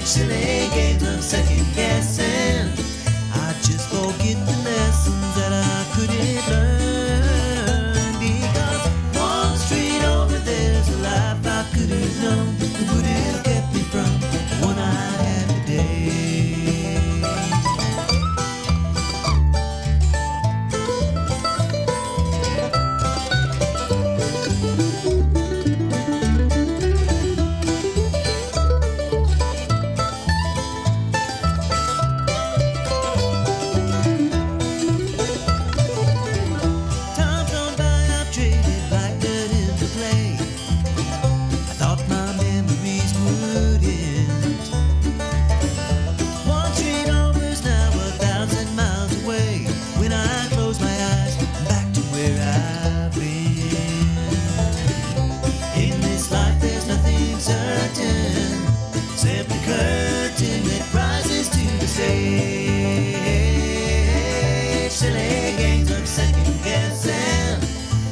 silly games of second guessing. I just forget the lessons that I couldn't learn. Because one street over there's a life I could have known that would have kept me from the one I had today. Time's gone by, I've traded like dirt into clay. I thought my memories would end. One street over's now 1,000 miles away. When I close my eyes, I'm back to where I've been. In this life there's nothing certain, simply curtain that rises to the stage. Silly games of second guessing.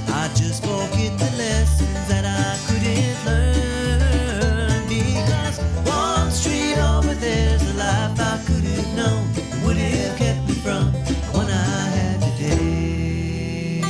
I just forget the lessons that I couldn't learn. Because one street over there's a life I could have known that would have kept me from the one I had today.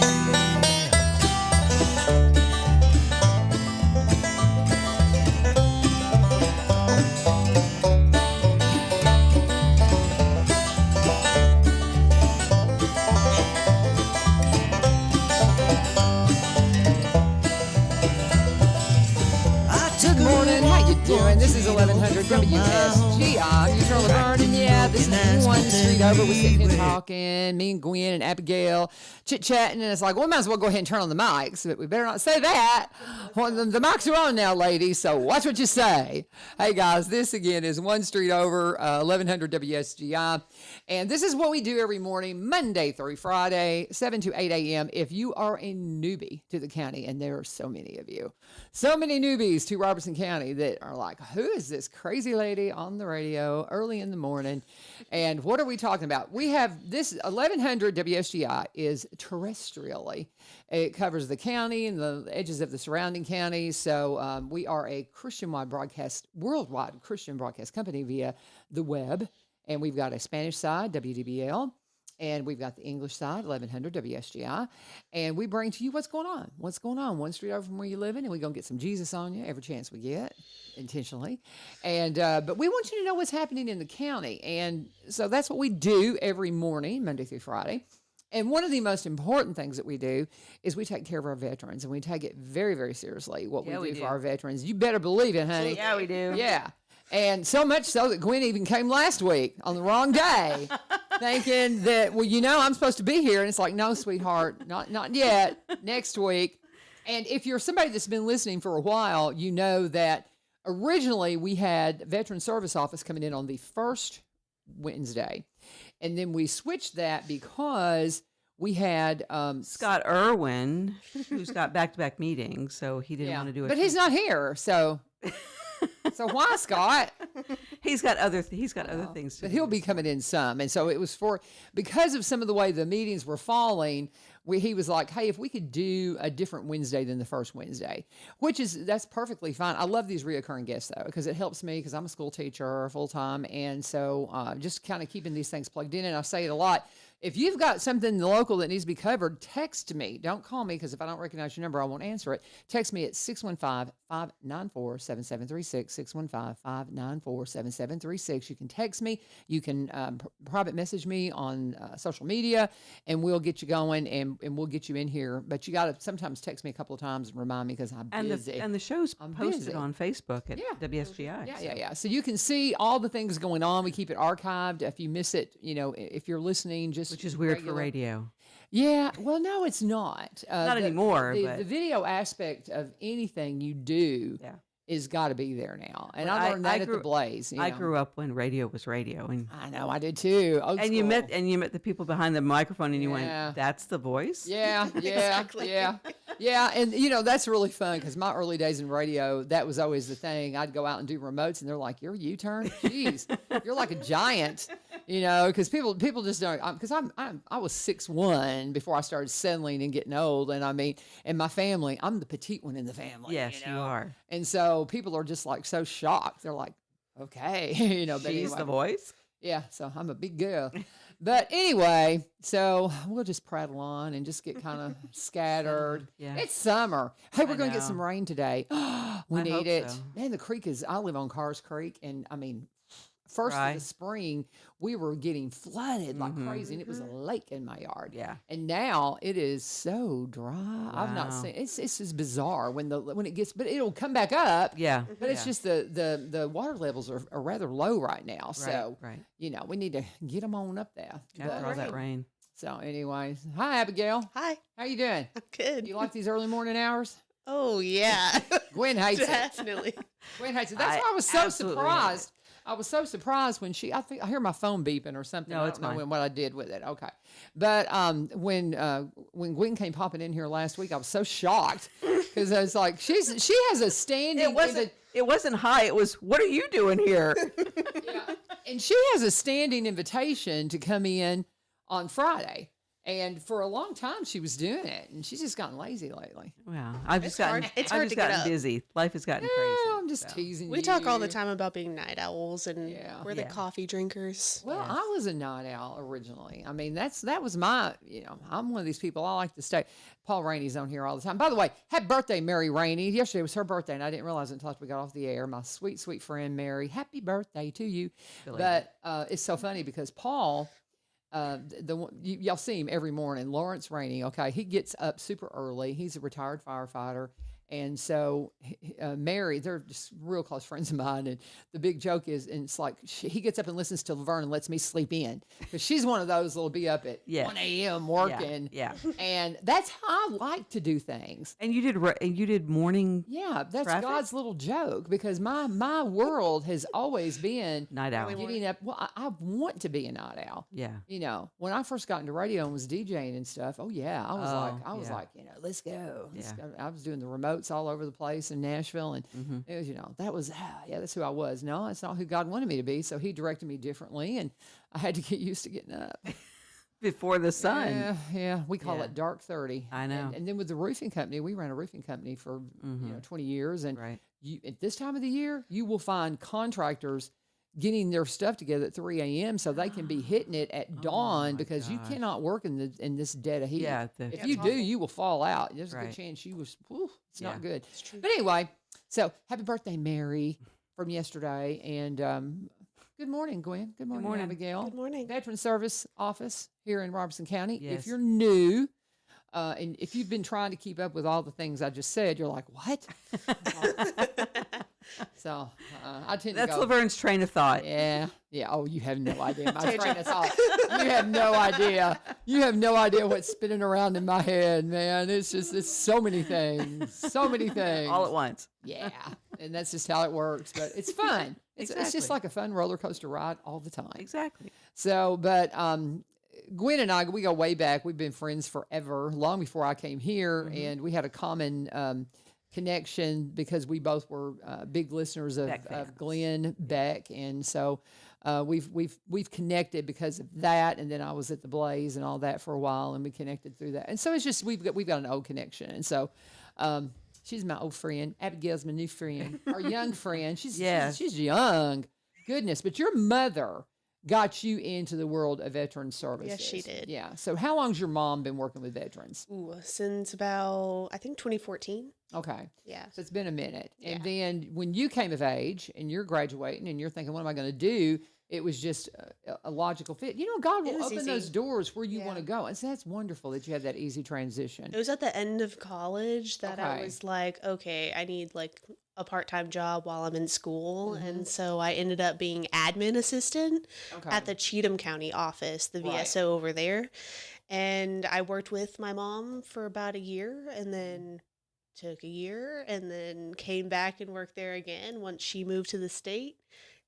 I took Good morning. How you doing? This is 1100 WSGI. I'm LaVern, and yeah, this is one street over. We're sitting here talking, me and Gwen and Abigail chit-chatting, and it's like, well, we might as well go ahead and turn on the mics, but we better not say that. Well, the mics are on now, ladies, so watch what you say. Hey, guys, this again is one street over, 1100 WSGI, and this is what we do every morning, Monday through Friday, 7 to 8 a.m. If you are a newbie to the county, and there are so many of you, so many newbies to Robertson County that are like, who is this crazy lady on the radio early in the morning? And what are we talking about? We have this 1100 WSGI is terrestrially. It covers the county and the edges of the surrounding counties. So we are a Christian-wide broadcast, worldwide Christian broadcast company via the web. And we've got a Spanish side, WDBL. And we've got the English side, 1100 WSGI. And we bring to you what's going on. What's going on? One street over from where you live in. And we're going to get some Jesus on you every chance we get, intentionally. And but we want you to know what's happening in the county. And so that's what we do every morning, Monday through Friday. And one of the most important things that we do is we take care of our veterans. And we take it very, very seriously, what we do for our veterans. You better believe it, honey. Yeah, we do. Yeah. And so much so that Gwen even came last week on the wrong day, thinking that, well, you know, I'm supposed to be here. And it's like, no, sweetheart, not yet, next week. And if you're somebody that's been listening for a while, you know that originally we had Veteran Service Office coming in on the first Wednesday. And then we switched that because we had Scott Irwin, who's got back-to-back meetings, so he didn't want to do it. But he's not here, so... So why, Scott? He's got other things to But do. he'll be coming in some. And so it was because of some of the way the meetings were falling, he was like, hey, if we could do a different Wednesday than the first Wednesday, that's perfectly fine. I love these reoccurring guests, though, because it helps me because I'm a school teacher full-time. And so just kind of keeping these things plugged in. And I say it a lot. If you've got something local that needs to be covered, text me. Don't call me, because if I don't recognize your number, I won't answer it. Text me at 615-594-7736, 615-594-7736. You can text me. You can private message me on social media, and we'll get you going, and we'll get you in here. But you got to sometimes text me a couple of times and remind me, because I'm busy. And the show's posted on Facebook at WSGI. Yeah. So you can see all the things going on. We keep it archived. If you miss it, if you're listening, Which is weird for radio. Yeah. Well, no, it's not. Not anymore. The video aspect of anything you do is got to be there now. And I learned that at the Blaze. I grew up when radio was radio. And I know, I did too. you met the people behind the microphone, and you went, that's the voice? Yeah. Exactly. Yeah. And, that's really fun, because my early days in radio, that was always the thing. I'd go out and do remotes, and they're like, you're a U-turn? Jeez, you're like a giant. Because people just don't. Because I was 6'1" before I started settling and getting old, and in my family, I'm the petite one in the family. Yes, you are. And so people are just like so shocked. They're like, okay, but She's anyway. the voice. Yeah, so I'm a big girl. But anyway, so we'll just prattle on and just get kind of scattered. Yeah. It's summer. Hey, we're I going to get know. some rain today. We I need hope it. so. Man, the creek I live on Cars Creek, and I mean, first of Dry. the spring, we were getting flooded like crazy, and it was a lake in my yard. Yeah. And now it is so dry. I've not Wow. seen it's just bizarre when it gets, but it'll come back up. Yeah. But it's yeah. just the water levels are rather low right now. So, right. we need to get them on up there. After all that rain. So, anyways, hi, Abigail. Hi, How you doing? I'm good. You like these early morning hours? Oh yeah, Gwen hates it. definitely. Gwen hates it. That's I why I was so absolutely hate surprised. I was so surprised when I hear my phone beeping or something. No, I it's don't know fine. what I did with it. Okay. But when Gwen came popping in here last week, I was so shocked because I was like, she has a standing. It wasn't hi. It was, what are you doing here? Yeah. And she has a standing invitation to come in on Friday. And for a long time, she was doing it, and she's just gotten lazy lately. Wow. I've just gotten, It's I've hard just to get gotten up. busy. Life has gotten Yeah, crazy. I'm just teasing We you. talk all the time about being night owls, and Yeah. we're the Yeah. coffee drinkers. Well, I was a night owl originally. I mean, that was my, I'm one of these people. I like to stay. Paul Rainey's on here all the time. By the way, happy birthday, Mary Rainey. Yesterday was her birthday, and I didn't realize it until after we got off the air. My sweet, sweet friend, Mary. Happy birthday to you. But it's so funny because Paul, y'all see him every morning, Lawrence Rainey. Okay, he gets up super early. He's a retired firefighter. And so Mary, they're just real close friends of mine. And the big joke is, and it's like he gets up and listens to LaVern and lets me sleep in because she's one of those that'll be up at Yes. 1 a.m. working. Yeah. And that's how I like to do things. And you did morning Yeah, that's Traffic? God's little joke because my world has always been night owl. getting up. Well, I want to be a night owl. Yeah. When I first got into radio and was DJing and stuff, I was yeah. like, let's go. Let's Yeah. go. I was doing the remotes all over the place in Nashville, and it was, that's who I was. No, that's not who God wanted me to be. So He directed me differently, and I had to get used to getting up. Before the sun. Yeah, we call Yeah. it dark 30. I know. And then with the roofing company, we ran a roofing company for 20 years, and Right. at this time of the year, you will find contractors getting their stuff together at 3 a.m. so they can be hitting it at dawn because you cannot work in this dead of heat. Yeah, if you do, you will fall out. There's a Right. good chance it's Yeah. not good. But anyway, so happy birthday, Mary, from yesterday. And good morning, Gwen. Good morning, morning. Abigail. Good morning. Veteran Service Office here in Robertson County. Yes. If you're new, and if you've been trying to keep up with all the things I just said, you're like, what? So I tend That's to go. LaVern's train of thought. Yeah. Oh, you have no idea. My train of thought. You have no idea. You have no idea what's spinning around in my head, man. It's so many things. So many things. All at once. Yeah. And that's just how it works. But it's fun. It's just Exactly. like a fun roller coaster ride all the time. Exactly. So, but Gwen and I, we go way back. We've been friends forever, long before I came here, and we had a common connection because we both were big listeners of Beck fans. Glenn Beck, and so we've connected because of that. And then I was at the Blaze and all that for a while, and we connected through that. And so it's just we've got an old connection, and so. She's my old friend. Abigail's my new friend, our young friend. She's young. Goodness, but your mother got you into the world of veteran services. Yes, she did. Yeah. So how long's your mom been working with veterans? Ooh, since about, I think 2014. Okay. Yeah. So it's been a minute. And Yeah. then when you came of age and you're graduating and you're thinking, what am I going to do? It was just a logical fit. God It will was open easy. those doors where you Yeah. want to go. And so that's wonderful that you had that easy transition. It was at the end of college that I Okay. was like, okay, I need like a part-time job while I'm in school. Mm-hmm. And so I ended up being admin assistant Okay. at the Cheatham County office, the Right. VSO over there. And I worked with my mom for about a year and then took a year and then came back and worked there again once she moved to the state.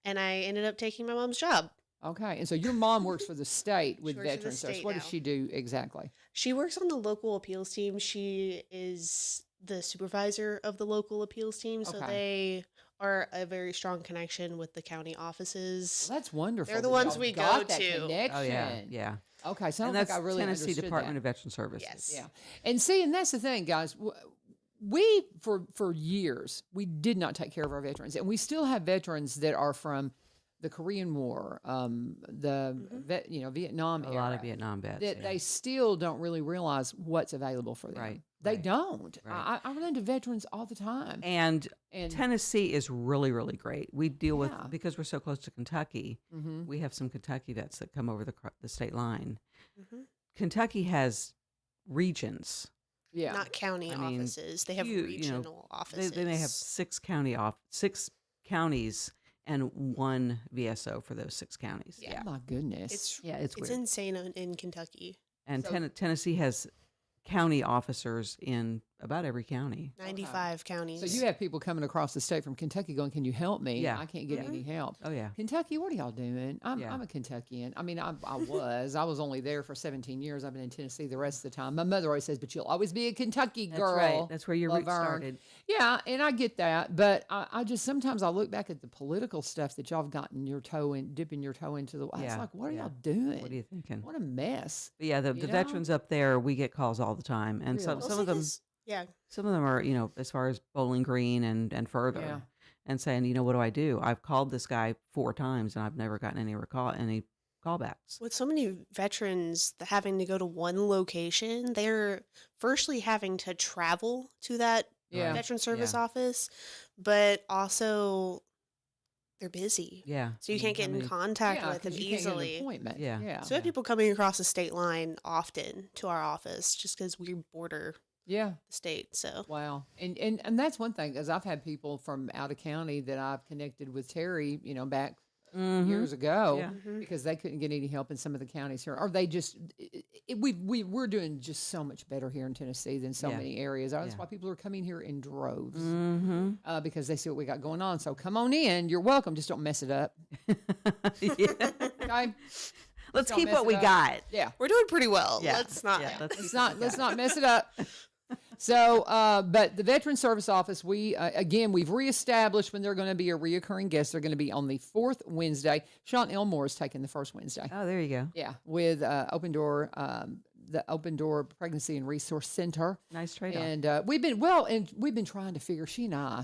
And I ended up taking my mom's job. Okay. And so your mom works for the state with She works for the veterans. So state what does now. she do exactly? She works on the local appeals team. She is the supervisor of the local appeals team. So Okay. they are a very strong connection with the county offices. Well, that's wonderful. They're the that ones y'all we got go that to. Connection. Oh, yeah. Yeah. Okay. So I And don't that's think I really Tennessee understood Department that. of Veteran Services. Yes. Yeah. And see, and that's the thing, guys. we for years we did not take care of our veterans, and we still have veterans that are from the Korean War, Vietnam A era, lot of Vietnam vets. that yeah. they still don't really realize what's available for them. Right, They right, don't. right. I run into veterans all the time. And And Tennessee is really, really great. We deal with, Yeah. because we're so close to Kentucky, Mhm. we have some Kentucky vets that come over the state line. Mm-hmm. Kentucky has regions. yeah, Not county I mean, offices. They have you know, regional offices. They may have six counties and one VSO for those 6 counties. Yeah. oh my goodness. It's It's it's weird. insane in Kentucky. And So- Tennessee has county officers in about every county. 95 counties. So you have people coming across the state from Kentucky going, "Can you help me? Yeah. I can't get Yeah. any help." Oh, yeah. Kentucky, what are y'all doing? I'm Yeah. a Kentuckian. I mean, I was only there for 17 years. I've been in Tennessee the rest of the time. My mother always says, "But you'll always be a Kentucky That's girl." right. That's where your roots LaVern. started. Yeah, and I get that, but I just sometimes I look back at the political stuff that y'all have gotten your toe in, dipping your toe into the. It's Yeah, like, what are yeah. y'all doing? What are you thinking? What a mess. But yeah, the You know? veterans up there, we get calls all the time. And Really? some of them Yeah. Some of them are, as far as Bowling Green and further, Yeah. and saying, what do I do? I've called this guy 4 times and I've never gotten any callbacks. With so many veterans having to go to one location, they're firstly having to travel to that Yeah. veteran service Yeah. office, but also they're busy. Yeah. So you I can't mean, get in contact Yeah, with them 'cause you can't get an easily. appointment. Yeah. yeah. So we have people coming across the state line often to our office just because we border Yeah. the state. So Wow. And that's one thing, because I've had people from out of county that I've connected with Terry, back Mhm. years ago, Yeah. Mhm. because they couldn't get any help in some of the counties here, or they just we're doing just so much better here in Tennessee than so Yeah. many areas. That's Yeah. why people are coming here in droves, Mm-hmm. because they see what we got going on. So come on in. You're welcome. Just don't mess it up. Yeah. Okay. Let's Don't keep mess what it we up. got. Yeah. we're doing pretty well. Yeah. Let's not. Yeah, let's Let's not mess it up. So, but the Veteran Service Office, again, we've reestablished when they're going to be a reoccurring guest. They're going to be on the 4th Wednesday. Sean Elmore is taking the first Wednesday. Oh, there you go. Yeah, with Open Door, the Open Door Pregnancy and Resource Center. Nice trade-off. And we've been trying to figure, she and I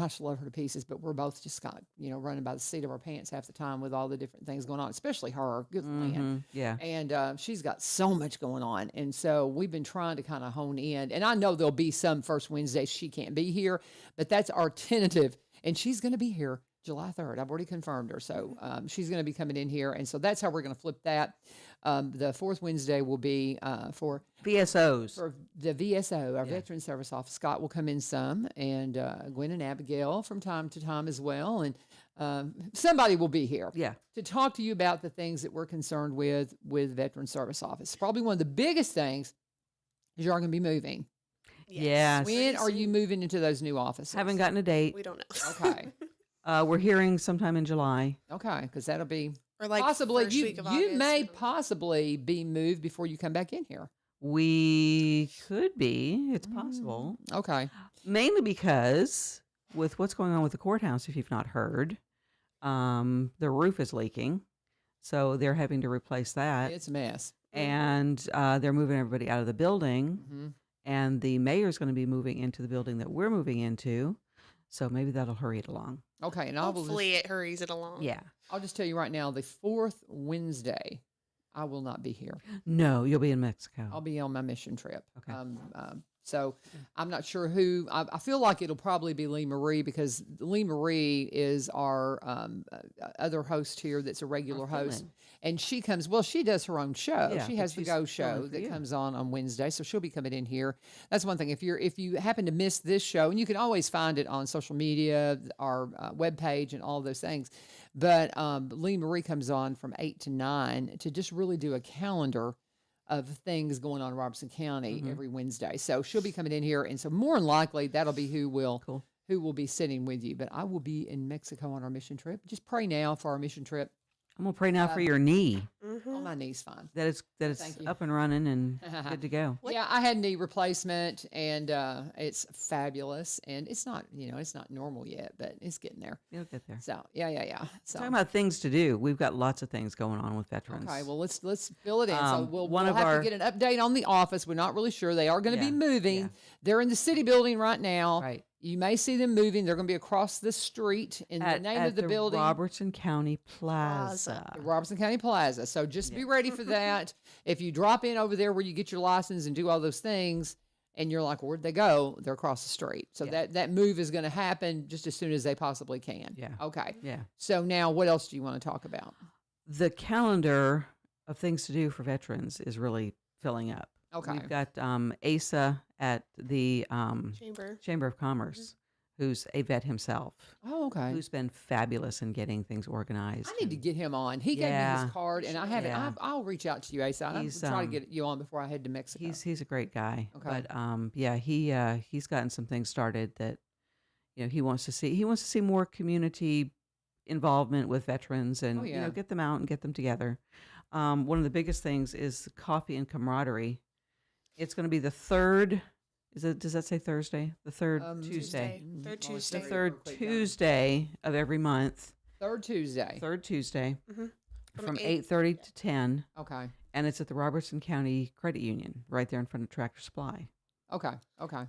still love her to pieces, but we're both just got, running by the seat of our pants half the time with all the different things going on, especially her. Good man. Mhm. Yeah. And she's got so much going on. And so we've been trying to kind of hone in. And I know there'll be some first Wednesday she can't be here, but that's our tentative. And she's going to be here July 3rd. I've already confirmed her. So she's going to be coming in here. And so that's how we're going to flip that. The 4th Wednesday will be for VSOs. the VSO, our Yeah. Veteran Service Office. Scott will come in some, and Gwen and Abigail from time to time as well. And somebody will be here Yeah. to talk to you about the things that we're concerned with Veteran Service Office. Probably one of the biggest things is you are going to be moving. Yes. When are you moving into those new offices? Haven't gotten a date. We don't know. Okay. We're hearing sometime in July. Okay, because that'll be Or like possibly first week of you August. may possibly be moved before you come back in here. We could be. It's possible. Okay. Mainly because with what's going on with the courthouse, if you've not heard, the roof is leaking. So they're having to replace that. It's a mess. And they're moving everybody out of the building. Hmm. And the mayor's going to be moving into the building that we're moving into. So maybe that'll hurry it along. Okay, and I will Hopefully it hurries it along. Yeah. I'll just tell you right now, the 4th Wednesday, I will not be here. No, you'll be in Mexico. I'll be on my mission trip. Okay. So I'm not sure who. I feel like it'll probably be Lee Marie, because Lee Marie is our other host here that's a regular host. fill-in. And she comes, well, she does her own show. Yeah, She but has the she's Go filling show for that you. comes on Wednesday. So she'll be coming in here. That's one thing. If you happen to miss this show, and you can always find it on social media, our webpage and all those things. But Lee Marie comes on from 8 to 9 to just really do a calendar of things going on in Robertson County every Wednesday. So she'll be coming in here. And so more than likely, that'll be who will be sitting with you. But I will be in Mexico on our mission trip. Just pray now for our mission trip. I'm gonna pray now for your knee Oh, my knee's fine. that it's Thank you. up and running and good to go. Yeah, I had knee replacement, and it's fabulous. And it's not, it's not normal yet, but it's getting there. You'll get there. So yeah. So Talking about things to do, we've got lots of things going on with veterans. okay, well let's fill it in. So we'll one of have our- to get an update on the office. We're not really sure. They are going to Yeah, be moving. yeah. They're in the city building right now. Right. You may see them moving. They're going to be across the street in the name of the building. Robertson County Plaza. The Robertson County Plaza. So just be ready for that. If you drop in over there where you get your license and do all those things, and you're like, where'd they go? They're across the street. So that move is going to happen just as soon as they possibly can. Yeah. Okay. Yeah. So now what else do you want to talk about? The calendar of things to do for veterans is really filling up. Okay. We've got Asa at the Chamber of Commerce, who's a vet himself, Oh, okay. who's been fabulous in getting things organized. I need to get him on. He gave me Yeah. his card, and I haven't. Yeah. I'll reach out to you, Asa. I'll He's, try to get you on before I head to Mexico. He's a great guy. Okay. But yeah, he's gotten some things started that he wants to see. He wants to see more community involvement with veterans and Oh, yeah. get them out and get them together. One of the biggest things is coffee and camaraderie. It's going to be the third. Does that say Thursday? The third Tuesday. Third The Tuesday. third Tuesday of every month. Third Tuesday. Third Tuesday Mhm. from 8:30 to 10, Okay. and it's at the Robertson County Credit Union, right there in front of Tractor Supply. Okay. Okay.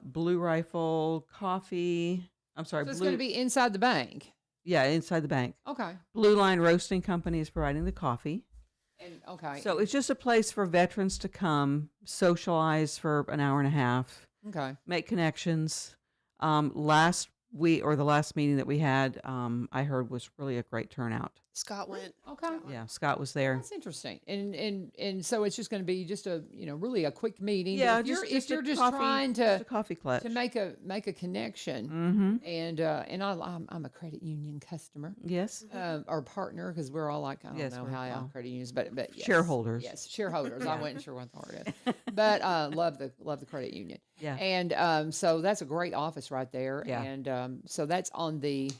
Blue Rifle Coffee. I'm sorry, So it's Blue. going to be inside the bank. Yeah, inside the bank. Okay. Blue Line Roasting Company is providing the coffee. And okay. So it's just a place for veterans to come, socialize for an hour and a half, okay. make connections. Last week or the last meeting that we had, I heard was really a great turnout. Scott went. Okay. Yeah, Scott was there. That's interesting. And so it's just going to be just a really a quick meeting. But Yeah, if you're just a just coffee- trying just a to coffee clutch. make a connection, Mm-hmm. and I'm a credit union customer. Yes. Or partner, because we're all like, I don't Yes, know we're how all- credit unions, but yes. Shareholders. Yes, shareholders. I wasn't sure what the word is, but love the credit union. Yeah. And so that's a great office right there. Yeah. And so that's on the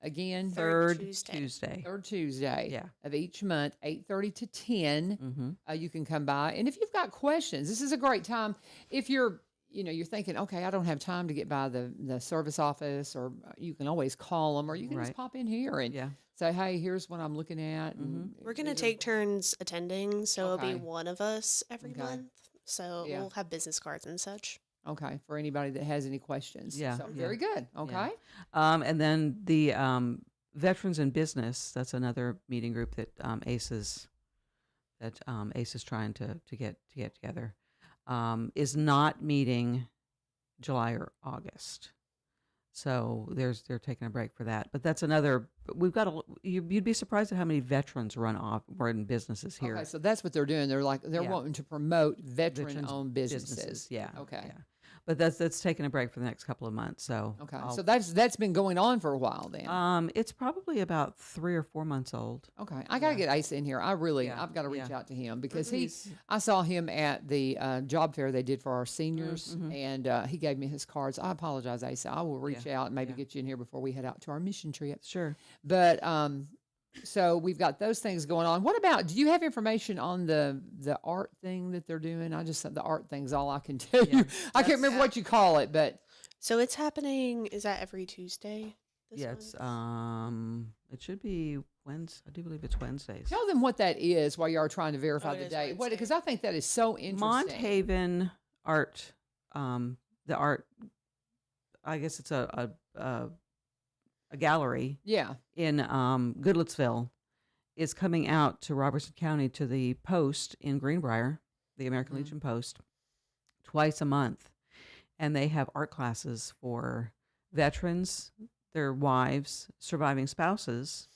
again Third Tuesday. Tuesday. third Tuesday Yeah. of each month, 8:30 to 10. Mm-hmm. You can come by, and if you've got questions, this is a great time. If you're you're thinking, okay, I don't have time to get by the service office, or you can always call them, or you can just Right. pop in here and Yeah. say, hey, here's what I'm looking at. And We're going to these are- take turns attending, so it'll Okay. be one of us every Okay. month. So Yeah. we'll have business cards and such. Okay, for anybody that has any questions. Yeah, So yeah. very good. Okay. And then the Veterans in Business, that's another meeting group that ACE is trying to get together, is not meeting July or August. So they're taking a break for that. But that's another. We've got you'd be surprised at how many veterans run businesses here. Okay, so that's what they're doing. They're Yeah. wanting to promote veteran-owned Veterans' businesses. Yeah. Okay. Yeah. But that's taking a break for the next couple of months. So Okay. I'll- So that's been going on for a while then. it's probably about 3 or 4 months old. Okay, I gotta get Ace in here. I've got to reach yeah. out to him because He's- I saw him at the job fair they did for our seniors, Mm-hmm. and he gave me his cards. I apologize, Ace. I will reach out and maybe get you in here before we head out to our mission trip. Sure. But so we've got those things going on. What about? Do you have information on the art thing that they're doing? I just the art thing's all I can tell you. I can't remember what you call it, but So it's happening. Is that every Tuesday? This Yeah, one? it's it should be Wednesday. I do believe it's Wednesdays. tell them what that is while you are trying to verify it the is date. Wednesday. Because I think that is so interesting. Monthaven Art, the art. I guess it's a gallery Yeah. in Goodlettsville is coming out to Robertson County to the Post in Greenbrier, the American Mm-hmm. Legion Post, twice a month, and they have art classes for veterans, their wives, surviving spouses.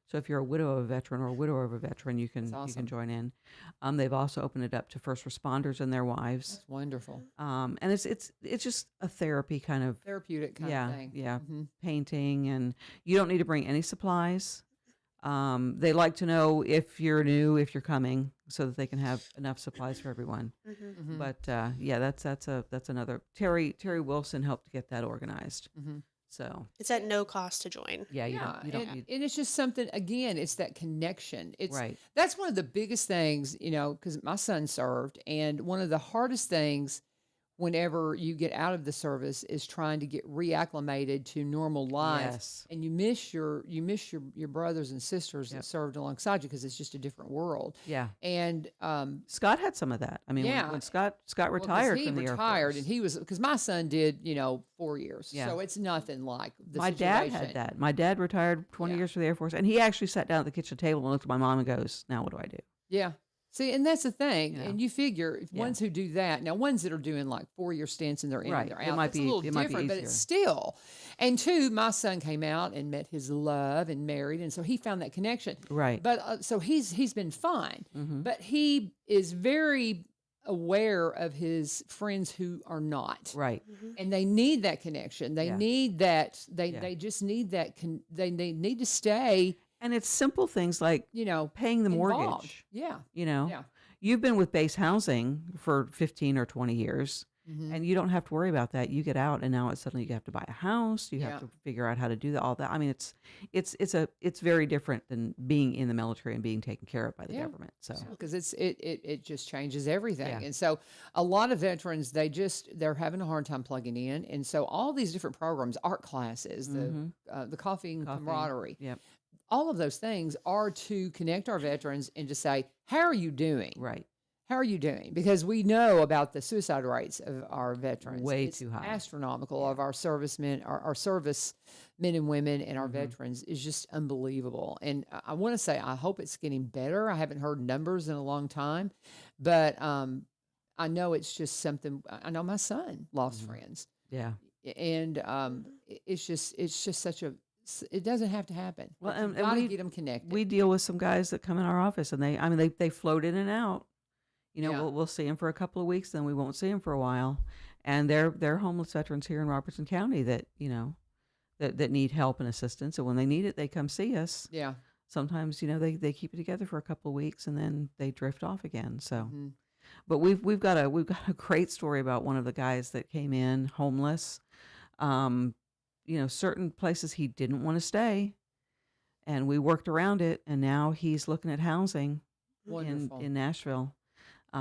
So if you're a widow of a veteran or a widower of a veteran, you can That's you awesome. can join in. They've also opened it up to first responders and their wives. That's wonderful. And it's just a therapy kind of Therapeutic kind yeah of thing. yeah Mhm. painting, and you don't need to bring any supplies. They like to know if you're new, if you're coming, so that they can have enough supplies for everyone. Mhm. Mhm. But yeah, that's another. Terry Wilson helped get that organized. Mhm. So It's at no cost to join. yeah, you Yeah, don't and, need and it's just something. Again, it's that connection. It's right. That's one of the biggest things, because my son served, and one of the hardest things whenever you get out of the service is trying to get reacclimated to normal life, Yes. and you miss your brothers and sisters Yep. that served alongside you because it's just a different world. Yeah. And Scott had some of that. I mean, Yeah. when Scott well, 'cause retired he from the Air retired, Force. and he was because my son did 4 years, Yeah. so it's nothing like the My dad situation. had that. My dad retired 20 Yeah. years for the Air Force, and he actually sat down at the kitchen table and looked at my mom and goes, "Now what do I do?" Yeah. See, and that's the thing. Yeah. And you figure if Yeah. ones who do that, now ones that are doing like 4-year stints and they're in, Right. they're It out, might that's be- a little it might be different, but it's easier. still. And two, my son came out and met his love and married, and so he found that connection. Right. But so he's been fine, Mhm. but he is very aware of his friends who are not. Right. And they need that connection. They Yeah. need that. Yeah. They just need that. They need to stay. And it's simple things like paying the involved. mortgage. Yeah. Yeah. You've been with base housing for 15 or 20 years, Mhm. and you don't have to worry about that. You get out, and now it's suddenly you have to buy a house. You Yeah. have to figure out how to do all that. I mean, it's very different than being in the military and being taken care of by the Yeah. government. So Because it just changes everything. Yeah. And so a lot of veterans, they're having a hard time plugging in. And so all these different programs, art classes, the coffee and camaraderie, Yep. all of those things are to connect our veterans and to say, how are you doing? Right. How are you doing? Because we know about the suicide rates of our veterans. Way It's too high. astronomical of our servicemen, our service men and women and our Mm-hmm. veterans is just unbelievable. And I want to say, I hope it's getting better. I haven't heard numbers in a long time, but I know it's just something. I know my son lost friends, Yeah. and it's just such a. It doesn't have to happen. Well, But you've and gotta we- get them connected. We deal with some guys that come in our office, and they float in and out. Yeah. We'll see them for a couple of weeks, then we won't see them for a while, and they're homeless veterans here in Robertson County that that need help and assistance, and when they need it, they come see us. Yeah. Sometimes they keep it together for a couple of weeks, and then they drift off again. So, Mhm. but we've got a great story about one of the guys that came in homeless. Certain places he didn't want to stay, and we worked around it, and now he's looking at housing Wonderful. in Nashville.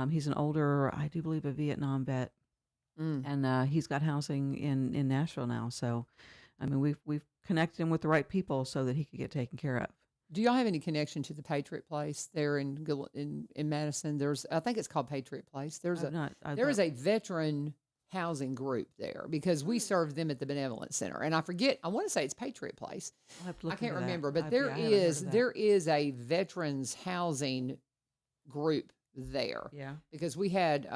He's an older, I do believe, a Vietnam vet, Mm. and he's got housing in Nashville now. So, I mean, we've connected him with the right people so that he could get taken care of. Do y'all have any connection to the Patriot Place there in Madison? I think it's called Patriot Place. There is a veteran housing group there because we served them at the Benevolent Center, and I want to say it's Patriot Place. I'll have to I look can't into that. remember, but I there haven't heard of that. there is a veterans housing group there Yeah. because we had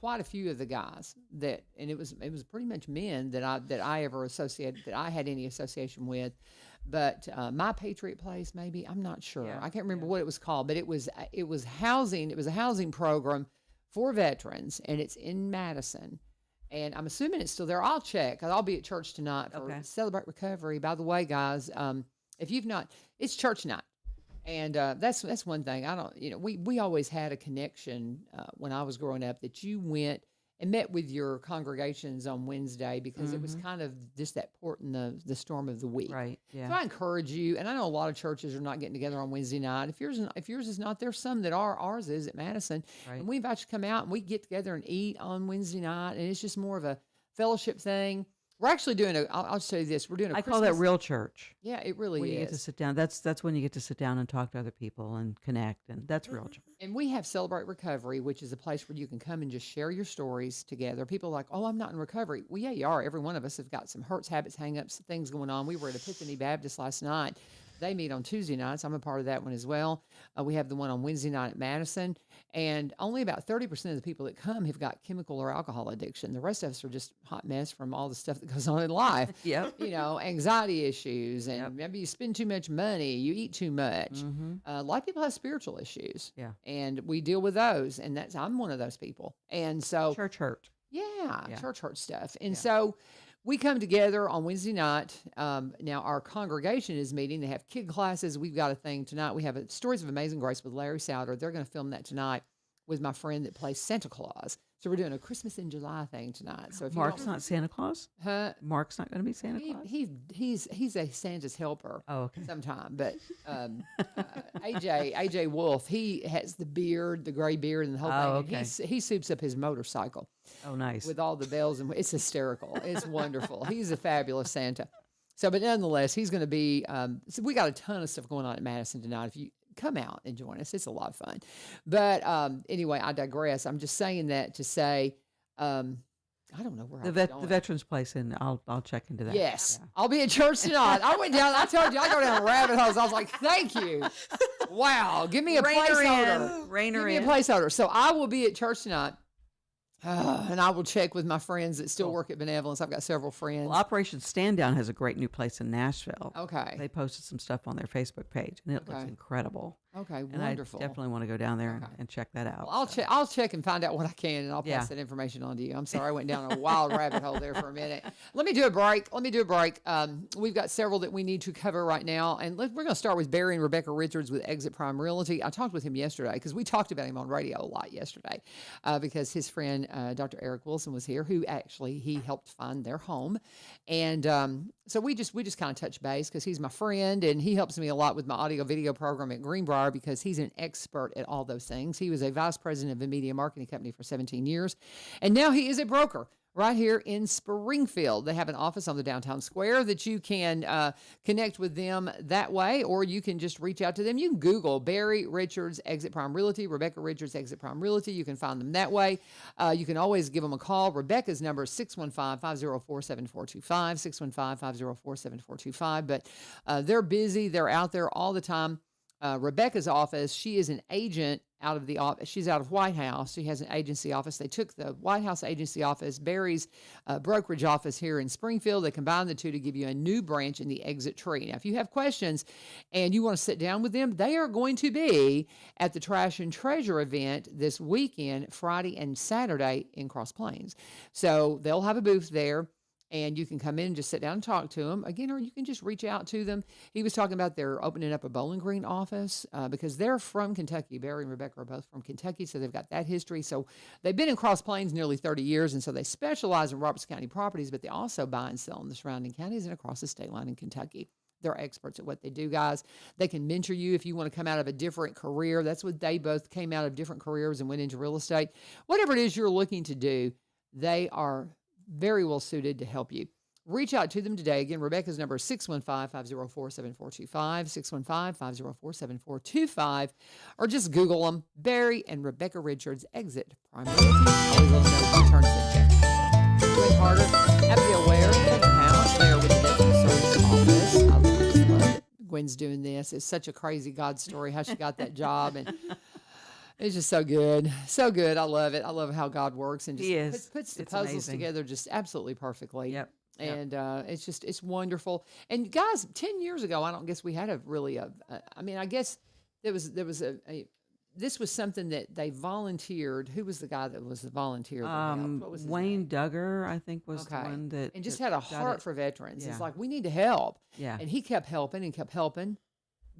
quite a few of the guys and it was pretty much men that I had any association with. But My Patriot Place, maybe, I'm not sure. Yeah, I can't remember what it was called, but it was housing. It was a housing program for veterans, and it's in Madison. And I'm assuming it's still there. I'll check. I'll be at church tonight for Okay. Celebrate Recovery. By the way, guys, if you've not, it's church night. And that's one thing. We always had a connection when I was growing up that you went and met with your congregations on Wednesday because it was kind of just that port in the storm of the week. Right. So Yeah. I encourage you, and I know a lot of churches are not getting together on Wednesday night. If yours is not, there's some that are. Ours is at Madison, Right. and we invite you to come out and we get together and eat on Wednesday night, and it's just more of a fellowship thing. We're actually doing I'll tell you this. We're doing a I call that Christmas- real church. Yeah, it really When you is. get to sit down, that's when you get to sit down and talk to other people and connect, and that's real church. And we have Celebrate Recovery, which is a place where you can come and just share your stories together. People are like, oh, I'm not in recovery. Well, yeah, you are. Every one of us have got some hurts, habits, hang-ups, things going on. We were at Epiphany Baptist last night. They meet on Tuesday nights. I'm a part of that one as well. We have the one on Wednesday night at Madison. And only about 30% of the people that come have got chemical or alcohol addiction. The rest of us are just hot mess from all the stuff that goes on in life. Yep. Anxiety issues, and Yep. maybe you spend too much money, you eat too much. Mm-hmm. A lot of people have spiritual issues. Yeah. And we deal with those. And I'm one of those people. And so, Church hurt. yeah, Yeah. church hurt stuff. And Yeah. so we come together on Wednesday night. Now, our congregation is meeting. They have kid classes. We've got a thing tonight. We have Stories of Amazing Grace with Larry Souder. They're going to film that tonight with my friend that plays Santa Claus. So we're doing a Christmas in July thing tonight. So if Mark's you don't, not Santa Claus. huh? Mark's not going to be Santa Claus. He's a Santa's helper. Oh, okay. Sometime, but AJ Wolf, he has the beard, the gray beard, and the whole Oh, thing. And okay. he soups up his motorcycle Oh, nice. with all the bells and it's hysterical. It's wonderful. He's a fabulous Santa. So, but nonetheless, he's going to be. So we got a ton of stuff going on at Madison tonight. If you come out and join us, it's a lot of fun. But anyway, I digress. I'm just saying that to say, I don't know where I was going. The Veterans Place, and I'll check into that. Yes, Yeah. I'll be at church tonight. I went down. I told you I go down rabbit holes. I was like, thank you. Wow, give me a placeholder. Rainer Give me a in. placeholder. So I will be at church tonight. And I will check with my friends that still work at Benevolence. I've got several friends. Well, Operation Stand Down has a great new place in Nashville. Okay. They posted some stuff on their Facebook page, and it looks Okay. incredible. Okay, And wonderful. I definitely want to go down there Okay. and check that out. Well, so. I'll check and find out what I can, and I'll pass Yeah. that information on to you. I'm sorry I went down a wild rabbit hole there for a minute. Let me do a break. We've got several that we need to cover right now, and we're going to start with Barry and Rebecca Richards with Exit Prime Realty. I talked with him yesterday because we talked about him on radio a lot yesterday because his friend Dr. Eric Wilson was here, who actually he helped find their home, and so we just kind of touch base because he's my friend and he helps me a lot with my audio video program at Greenbrier because he's an expert at all those things. He was a vice president of a media marketing company for 17 years, and now he is a broker right here in Springfield. They have an office on the downtown square that you can connect with them that way, or you can just reach out to them. You can Google Barry Richards Exit Prime Realty, Rebecca Richards Exit Prime Realty. You can find them that way. You can always give them a call. Rebecca's number is 615-504-7425, 615-504-7425. But they're busy. They're out there all the time. Rebecca's office, she is an agent out of the office. She's out of White House. She has an agency office. They took the White House agency office, Barry's brokerage office here in Springfield. They combined the two to give you a new branch in the Exit Tree. Now, if you have questions and you want to sit down with them, they are going to be at the Trash and Treasure event this weekend, Friday and Saturday in Cross Plains. So they'll have a booth there. And you can come in and just sit down and talk to them again, or you can just reach out to them. He was talking about they're opening up a Bowling Green office because they're from Kentucky. Barry and Rebecca are both from Kentucky, so they've got that history. So they've been in Cross Plains nearly 30 years, and so they specialize in Robertson County properties, but they also buy and sell in the surrounding counties and across the state line in Kentucky. They're experts at what they do, guys. They can mentor you if you want to come out of a different career. That's what they both came out of different careers and went into real estate. Whatever it is you're looking to do, they are very well suited to help you. Reach out to them today. Again, Rebecca's number is 615-504-7425, 615-504-7425, or just Google them, Barry and Rebecca Richards, Exit Prime Realty. Always let them know if you turn in check. Gwen Carter, Abigail Ware, in the house there with the Veteran Service Office. I just love that Gwen's doing this. It's such a crazy God story how she got that job, and it's just so good. So good. I love it. I love how God works and He is. just puts the It's puzzles amazing. together just absolutely perfectly. Yep. And it's wonderful. And guys, 10 years ago, I don't guess we had I guess this was something that they volunteered. Who was the guy that was the volunteer? That helped? What was his Wayne name? Duggar, I think, was the Okay. one that And just that had a got heart it. for veterans. Yeah. It's like, we need to help. Yeah. And he kept helping and kept helping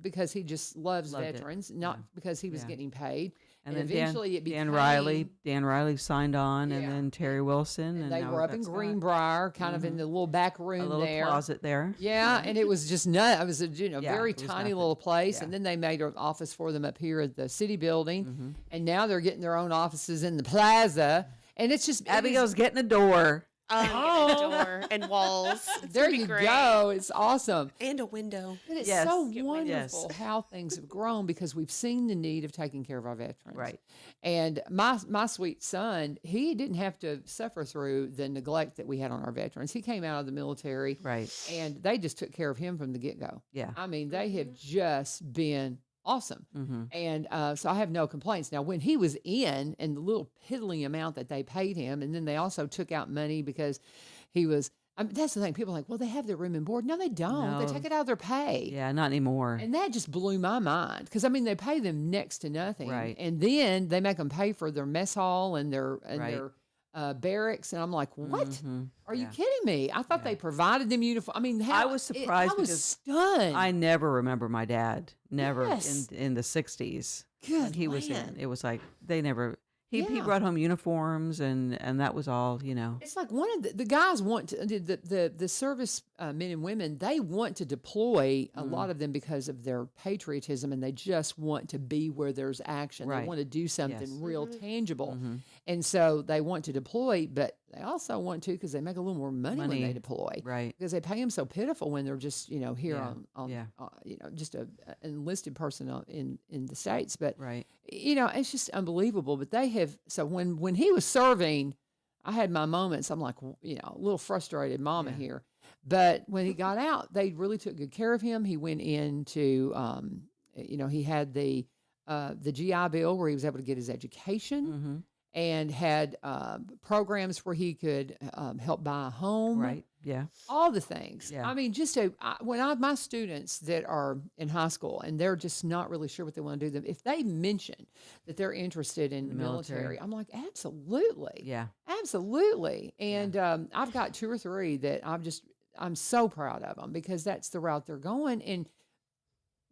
because he just loves Loved it. veterans, not Yeah. because he was Yeah. getting paid. And And then eventually it Dan became- Riley signed on, and Yeah. then Terry Wilson, And and they now were we've up in got Scott. Greenbrier, kind of in the little back room a little there. closet there. Yeah, and it was just nut. It was a Yeah, very it was tiny nothing. little place, Yeah. and then they made an office for them up here at the city building, Mm-hmm. and now they're getting their own offices in the plaza, and it's just Abigail's getting a door. Getting a door and walls. It's There gonna be you great. go. It's awesome. And a window. But it's Yes. so Get wonderful windows. how things have grown because we've seen the need of taking care of our veterans. Right. And my sweet son, he didn't have to suffer through the neglect that we had on our veterans. He came out of the military, Right. and they just took care of him from the get-go. Yeah. I mean, they have just been awesome. Mm-hmm. And so I have no complaints. Now, when he was in, and the little piddling amount that they paid him, and then they also took out money because he was, that's the thing. People are like, well, they have their room and board. No, they don't. They No. take it out of their pay. Yeah, not anymore. And that just blew my mind because, I mean, they pay them next to nothing. Right. And then they make them pay for their mess hall and their Right. barracks. And I'm like, what? Mhm. Are you Yeah. kidding me? I thought Yeah. they provided them uniform. I mean, I was surprised I was because stunned. I never remember my dad. Never Yes. in the 60s. Good when he was land. in. It was like they never. He brought home uniforms, and that was all. It's like one of the guys want to, the service men and women, they want to deploy, a lot of them, because of their patriotism, and they just want to be where there's action. Right. They want to do something Yes. real tangible. Mm-hmm. And so they want to deploy, but they also want to because they make a little more money when they deploy. Right. Because they pay them so pitiful when they're just, here Yeah. on Yeah. just an enlisted person in the States. But, Right. it's just unbelievable. But they have, so when he was serving, I had my moments. I'm like, a little frustrated mama Yeah. here. But when he got out, they really took good care of him. He went into, he had the GI Bill where he was able to get his education. Mm-hmm. And had programs where he could help buy a home. Right. Yeah. All the things. Yeah. I mean, my students that are in high school and they're just not really sure what they want to do, if they mention that they're interested in the military, I'm like, absolutely. Yeah. Absolutely. And I've got 2 or 3 that I'm so proud of them because that's the route they're going. And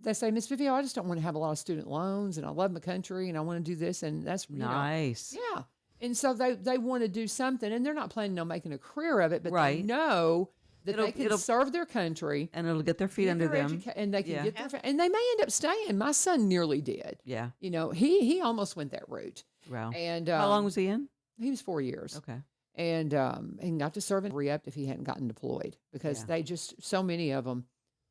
they say, Miss Vivio, I just don't want to have a lot of student loans, and I love my country, and I want to do this, and that's Nice. yeah. And so they want to do something, and they're not planning on making a career of it, but they Right. know that they It'll can serve their country, And it'll get their feet get under their them. and they can Yeah. get their, and they may end up staying. My son nearly did. Yeah. He almost went that route, Wow. and How long was he in? he was 4 years, Okay. and got to serve and re-upped if he hadn't gotten deployed because Yeah. they just so many of them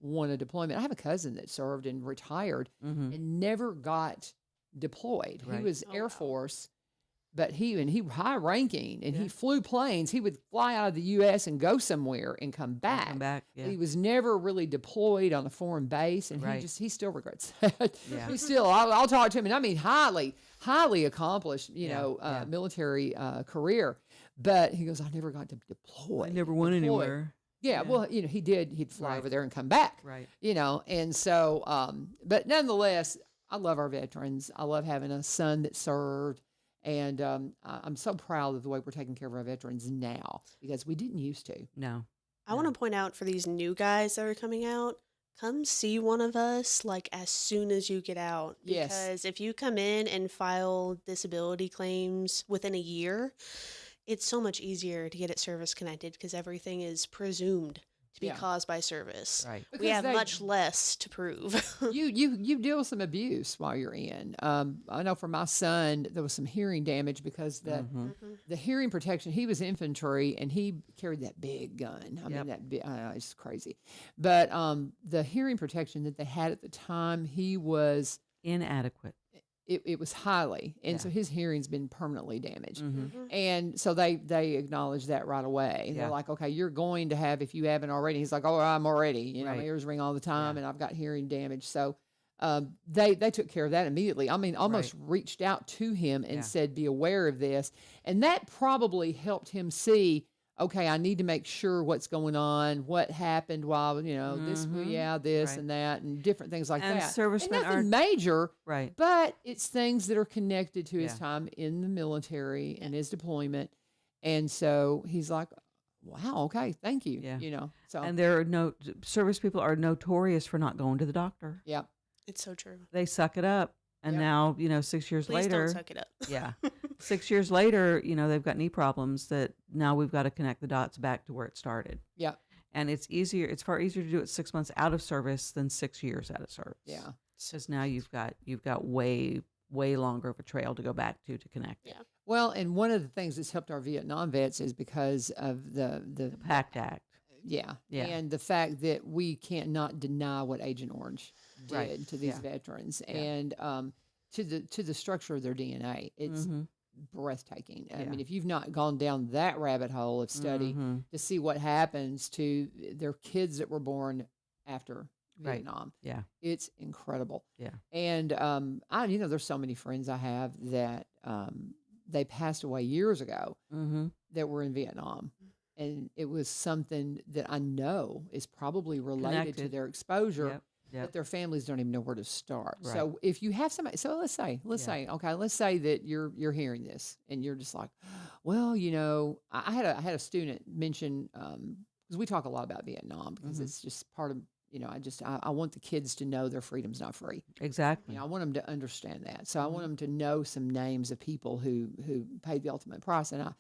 want a deployment. I have a cousin that served and retired Mm-hmm. and never got deployed. Right. He was Oh, Air wow. Force, but he high ranking and Yeah. he flew planes. He would fly out of the U.S. and go somewhere and come back. Come back. Yeah. He was never really deployed on a foreign base, and Right. he still regrets that. Yeah. He still, I'll talk to him, and I mean highly accomplished, Yeah. military career. But he goes, I never got to deploy. I never went deploy." anywhere. Yeah, Yeah. well, he did. He'd fly Right. over there and come back. Right. And so, but nonetheless, I love our veterans. I love having a son that served. And I'm so proud of the way we're taking care of our veterans now because we didn't used to. No. I want to point out for these new guys that are coming out, come see one of us like as soon as you get out. Yes. Because if you come in and file disability claims within a year, it's so much easier to get it service connected because everything is presumed to be Yeah. caused by service. Right. We Because have they- much less to prove. You deal with some abuse while you're in. I know for my son, there was some hearing damage because Mm-hmm. the hearing protection, he was infantry and he carried that big gun. I Yep. mean, that big, it's crazy. But the hearing protection that they had at the time, he was, Inadequate. it was highly. And Yeah. so his hearing's been permanently damaged. Mm-hmm. And so they acknowledged that right away. Yeah. They're like, okay, you're going to have, if you haven't already. He's like, oh, I'm already. My Right. ears ring all the time, Yeah. and I've got hearing damage. So they took care of that immediately. I mean, almost reached out to him and Yeah. said, be aware of this. And that probably helped him see, okay, I need to make sure what's going on, what happened while, this, this Right. and that, and different things like And that. servicemen and nothing are- major, Right. but it's things that are connected to his Yeah. time in the military and his deployment. And so he's like, wow, okay, thank you. Yeah. So And there are service people are notorious for not going to the doctor. yeah. It's so true. They suck it up. And Yep. now, 6 years Please later, don't suck it up. yeah, 6 years later, they've got knee problems that now we've got to connect the dots back to where it started. Yeah. And it's far easier to do it 6 months out of service than 6 years out of service. Yeah. Because now you've got way longer of a trail to go back to connect. Yeah. Well, and one of the things that's helped our Vietnam vets is because of the The PACT Act. yeah. Yeah. And the fact that we can't not deny what Agent Orange did Right. to these Yeah. veterans Yeah. and to the structure of their DNA. It's Mhm. breathtaking. I Yeah. mean, if you've not gone down that rabbit hole of study Mhm. to see what happens to their kids that were born after Right. Vietnam, Yeah. it's incredible. Yeah. And there's so many friends I have that they passed away years ago Mm-hmm. that were in Vietnam. And it was something that I know is probably related to Connected. their exposure, Yep. Yep. that their families don't even know where to start. Right. So if you have somebody, so let's say, okay, let's say that you're hearing this and you're just like, well, I had a student mention because we talk a lot about Vietnam because Mhm. it's just part of I want the kids to know their freedom's not free. Exactly. I want them to understand that. So I want them to know some names of people who paid the ultimate price. And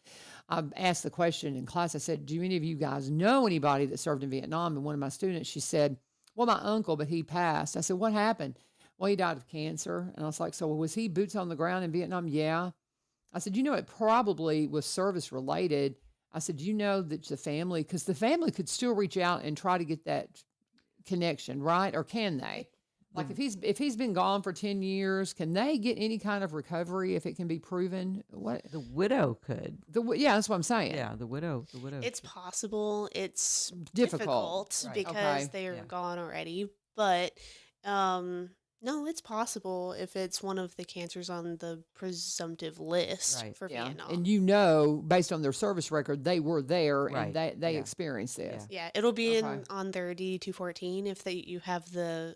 I asked the question in class. I said, "Do any of you guys know anybody that served in Vietnam?" And one of my students, she said, "Well, my uncle, but he passed." I said, "What happened?" "Well, he died of cancer." And I was like, "So was he boots on the ground in Vietnam?" "Yeah." I said, "It probably was service related." I said, that the family, because the family could still reach out and try to get that connection, right? Or can they? Like if he's been gone for 10 years, can they get any kind of recovery if it can be proven? What The widow could. yeah, that's what I'm saying. Yeah, the widow. It's possible. It's Difficult. Right. because Okay. they're Yeah. gone already. But no, it's possible if it's one of the cancers on the presumptive list Right. for Yeah. Vietnam. And based on their service record, they were there Right. and they Yeah. experienced this. Yeah, it'll be Okay. on their D214 if you have the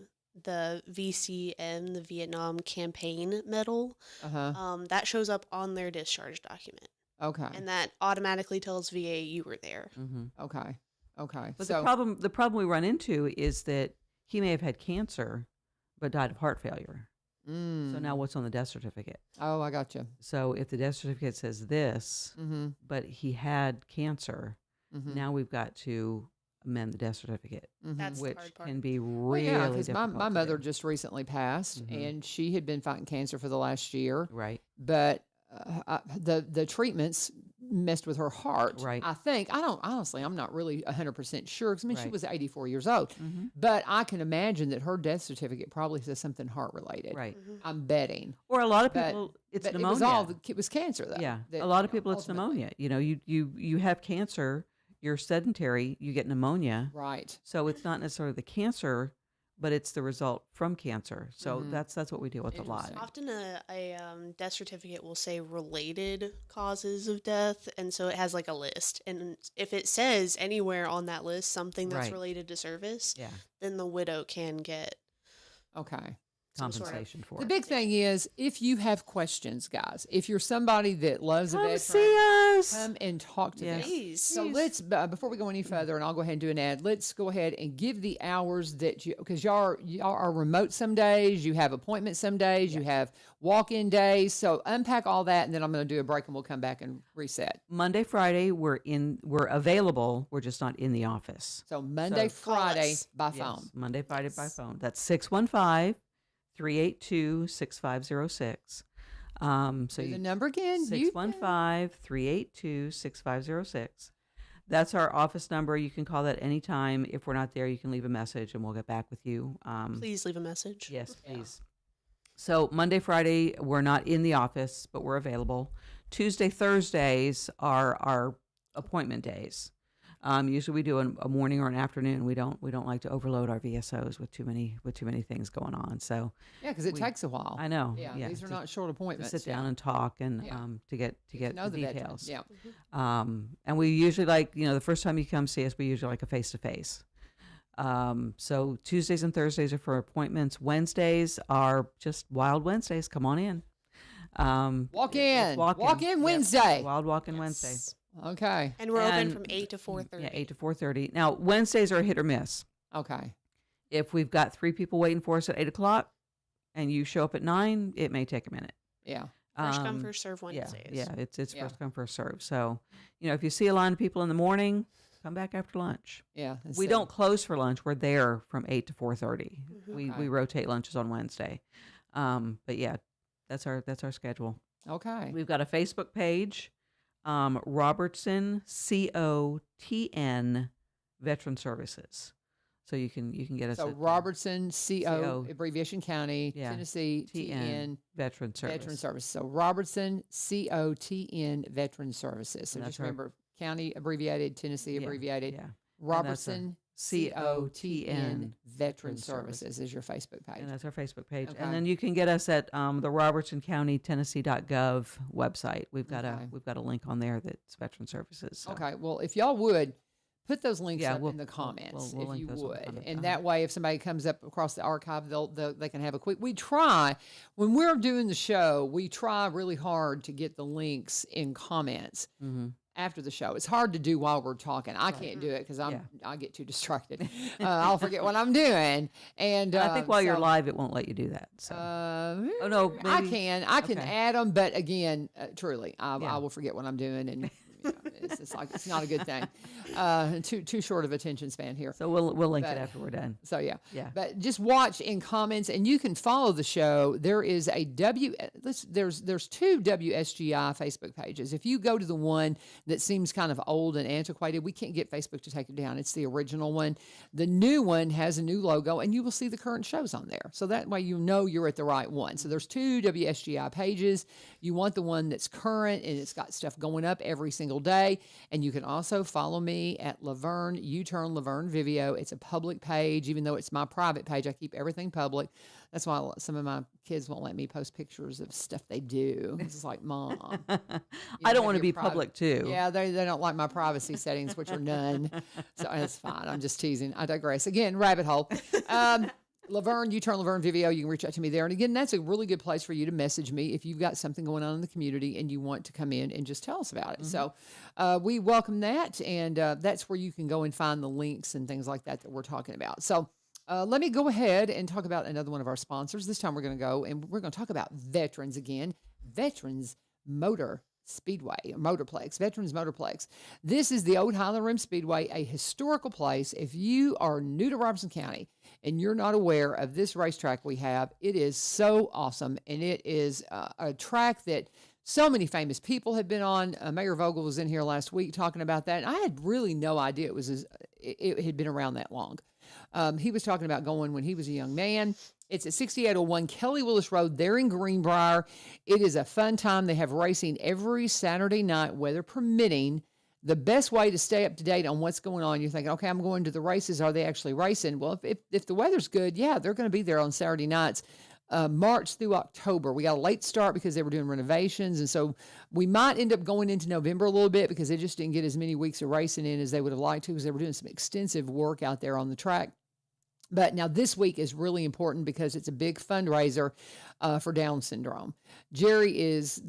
VCM, the Vietnam Campaign Medal. Uh-huh. That shows up on their discharge document, Okay. and that automatically tells VA you were there. Mm-hmm. Okay. Okay. But So the problem we run into is that he may have had cancer, but died of heart failure. So now what's on the death certificate? Oh, I got you. So if the death certificate says this, Mm-hmm. but he had cancer, Mm-hmm. now we've got to amend the death certificate, That's the which hard part. can be Well, really yeah, because difficult. my to mother do. just recently passed, Mhm. and she had been fighting cancer for the last year. Right. But the treatments messed with her heart. Right. I think I'm not really 100% sure because she Right. was 84 years old. Mhm. But I can imagine that her death certificate probably says something heart related. Right. I'm betting. Or a lot of But- people, it's but pneumonia. it was cancer though. Yeah, that, a lot of you know, people, it's ultimately. pneumonia. You have cancer, you're sedentary, you get pneumonia. Right. So it's not necessarily the cancer, but it's the result from cancer. So Mhm. that's what we deal with a lot. Often a death certificate will say related causes of death, and so it has like a list. And if it says anywhere on that list something that's Right. related to service, Yeah, then the widow can get Okay. some sort of- compensation for The it. big thing is if you have questions, guys, if you're somebody that loves a Come veteran, see us. come and talk to Yes. them. Please. So let's, before we go any further, and I'll go ahead and do an ad, let's go ahead and give the hours that because y'all are remote some days, you have appointments some days, you have walk-in days. So unpack all that, and then I'm going to do a break, and we'll come back and reset. Monday, Friday, we're available. We're just not in the office. So Monday, So- Call Friday us. by Yes, phone. Monday, Friday by phone. That's 615-382-6506. So Do you the number again. 615-382-6506. That's our office number. You can call that anytime. If we're not there, you can leave a message and we'll get back with you. Please leave a message. Yes, please. So Monday, Friday, we're not in the office, but we're available. Tuesday, Thursdays are our appointment days. Usually we do a morning or an afternoon. We don't like to overload our VSOs with too many things going on. So Yeah, because it takes a while. I know. Yeah, these are to- not short to appointments. sit down and talk and Yeah. to get know the veteran. details. Yeah. And we usually the first time you come see us, we usually like a face to face. So Tuesdays and Thursdays are for appointments. Wednesdays are just Wild Wednesdays. Come on in. Walk it's in. walk-in. Walk in Yep. Wednesday. Wild Walk-in Yes. Wednesday. Okay. And we're open And- from 8 to 4:30. Yeah, 8 to 4:30. Now Wednesdays are hit or miss. Okay. If we've got 3 people waiting for us at 8 o'clock, and you show up at 9, it may take a minute. Yeah. First come, first serve Wednesdays. Yeah, it's Yeah. first come, first serve. So, if you see a line of people in the morning, come back after lunch. Yeah. We don't close for lunch. We're there from 8 to 4:30. Mhm. Okay. We rotate lunches on Wednesday. But yeah, that's our schedule. Okay. We've got a Facebook page, Robertson COTN Veteran Services. So you can get us So at Robertson, CO, CO, abbreviation county, yeah, Tennessee, TN, Veteran Service. Veteran Services. So Robertson, COTN, Veteran Services. So And just that's our- remember, county abbreviated, Tennessee Yeah, abbreviated. Yeah. Robertson, COTN COTN, Veteran Services is your Facebook page. And that's our Facebook page. Okay. And then you can get us at the Robertson County Tennessee.gov website. We've got Okay. a link on there that's Veteran Services. So. Okay. Well, if y'all would put those links Yeah, up we'll- in the we'll- comments, we'll if link you those on the would, comment. and that way, if somebody comes up across the archive, they can have a quick. We try when we're doing the show. We try really hard to get the links in comments. Mm-hmm. after the show. It's hard to do while we're talking. I can't do it because I get too distracted. I'll forget what I'm doing. And I think while you're live, it won't let you do that. So. Oh no, maybe. I can add them, but again, truly, I will forget what I'm doing, and it's like it's not a good thing. Too short of attention span here. So we'll link it after we're done. So yeah. But just watch in comments, and you can follow the show. There is a there's two WSGI Facebook pages. If you go to the one that seems kind of old and antiquated, we can't get Facebook to take it down. It's the original one. The new one has a new logo, and you will see the current shows on there. So that way you know you're at the right one. So there's two WSGI pages. You want the one that's current, and it's got stuff going up every single day. And you can also follow me at LaVern Vivio. It's a public page, even though it's my private page. I keep everything public. That's why some of my kids won't let me post pictures of stuff they do. It's like, Mom, I don't want to be public too. Yeah, they don't like my privacy settings, which are none. So it's fine. I'm just teasing. I digress. Again, rabbit hole. LaVern Vivio, you can reach out to me there. And again, that's a really good place for you to message me if you've got something going on in the community and you want to come in and just tell us about it. So we welcome that. And that's where you can go and find the links and things like that we're talking about. So let me go ahead and talk about another one of our sponsors. This time we're going to go and we're going to talk about Veterans again. Veterans Motor Speedway, Motorplex, Veterans Motorplex. This is the old Highland Rim Speedway, a historical place. If you are new to Robertson County and you're not aware of this racetrack we have, it is so awesome. And it is a track that so many famous people have been on. Mayor Vogel was in here last week talking about that. And I had really no idea it had been around that long. He was talking about going when he was a young man. It's at 6801 Kelly Willis Road there in Greenbrier. It is a fun time. They have racing every Saturday night, weather permitting. The best way to stay up to date on what's going on, you're thinking, okay, I'm going to the races. Are they actually racing? Well, if the weather's good, yeah, they're going to be there on Saturday nights. March through October. We got a late start because they were doing renovations. And so we might end up going into November a little bit because they just didn't get as many weeks of racing in as they would have liked to because they were doing some extensive work out there on the track. But now this week is really important because it's a big fundraiser for Down syndrome. Jerry his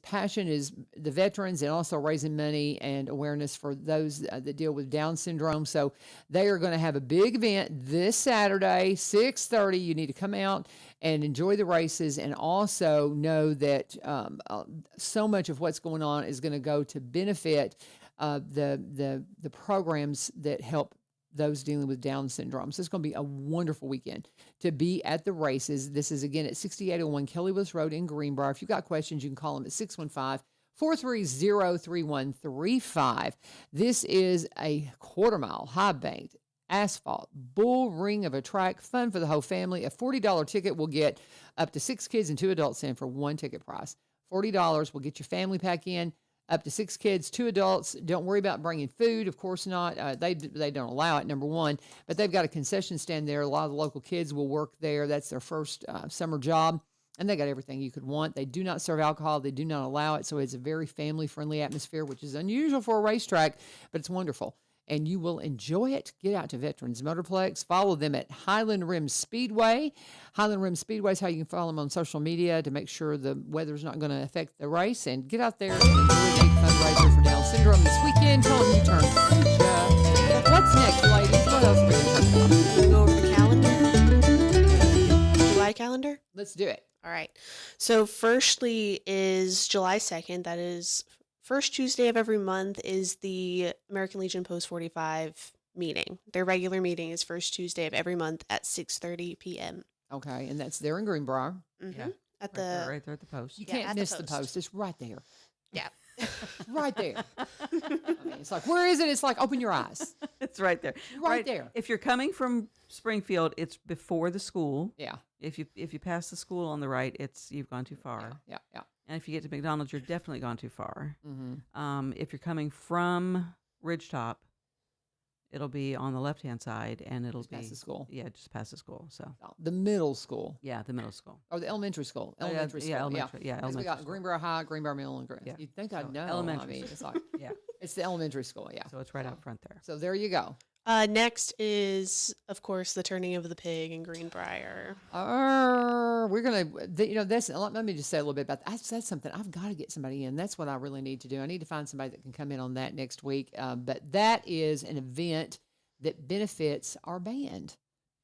passion is the veterans and also raising money and awareness for those that deal with Down syndrome. So they are going to have a big event this Saturday, 6:30. You need to come out and enjoy the races and also know that so much of what's going on is going to go to benefit the programs that help those dealing with Down syndrome. So it's going to be a wonderful weekend to be at the races. This is again at 6801 Kelly Willis Road in Greenbrier. If you've got questions, you can call them at 615-430-3135. This is a quarter-mile, high-banked, asphalt, bull ring of a track, fun for the whole family. A $40 ticket will get up to 6 kids and 2 adults in for one ticket price. $40 will get your family pack in. Up to 6 kids, 2 adults. Don't worry about bringing food. Of course not. They don't allow it, number one. But they've got a concession stand there. A lot of the local kids will work there. That's their first summer job. And they got everything you could want. They do not serve alcohol. They do not allow it. So it's a very family-friendly atmosphere, which is unusual for a racetrack, but it's wonderful. And you will enjoy it. Get out to Veterans Motorplex. Follow them at Highland Rim Speedway. Highland Rim Speedway is how you can follow them on social media to make sure the weather's not going to affect the race. And get out there and enjoy a big fundraiser for Down syndrome this weekend. Tell them you turn What's next, ladies? What else are we going to talk about? We'll go over the calendar. July calendar? Let's do it. All right. So firstly is July 2nd. That is first Tuesday of every month is the American Legion Post 45 meeting. Their regular meeting is first Tuesday of every month at 6:30 p.m. Okay, and that's there in Greenbrier. Mm-hmm. Yeah. At Right there at the post. You can't at miss the the post. It's right there. Yeah. Right there. I mean, it's like, where is it? It's like, open your eyes. It's right there. Right there. If you're coming from Springfield, it's before the school. Yeah. If you pass the school on the right, you've gone too far. Yeah. And if you get to McDonald's, you're definitely gone too far. Mm-hmm. If you're coming from Ridgetop, it'll be on the left-hand side, and it'll be past the school. Yeah, just past the school. So the middle school. Yeah, the middle school. Or the elementary school. Elementary school. Elementary. Yeah, Because we got Greenbrier High, Greenbrier Middle, and Green. Yeah. You'd think I'd know. Elementary. I mean, it's like, Yeah. it's the elementary school. Yeah. So it's right out front there. So there you go. Next is, of course, the turning of the pig in Greenbrier. We're gonna, that's. Let me just say a little bit about that. That's something I've got to get somebody in. That's what I really need to do. I need to find somebody that can come in on that next week. But that is an event that benefits our band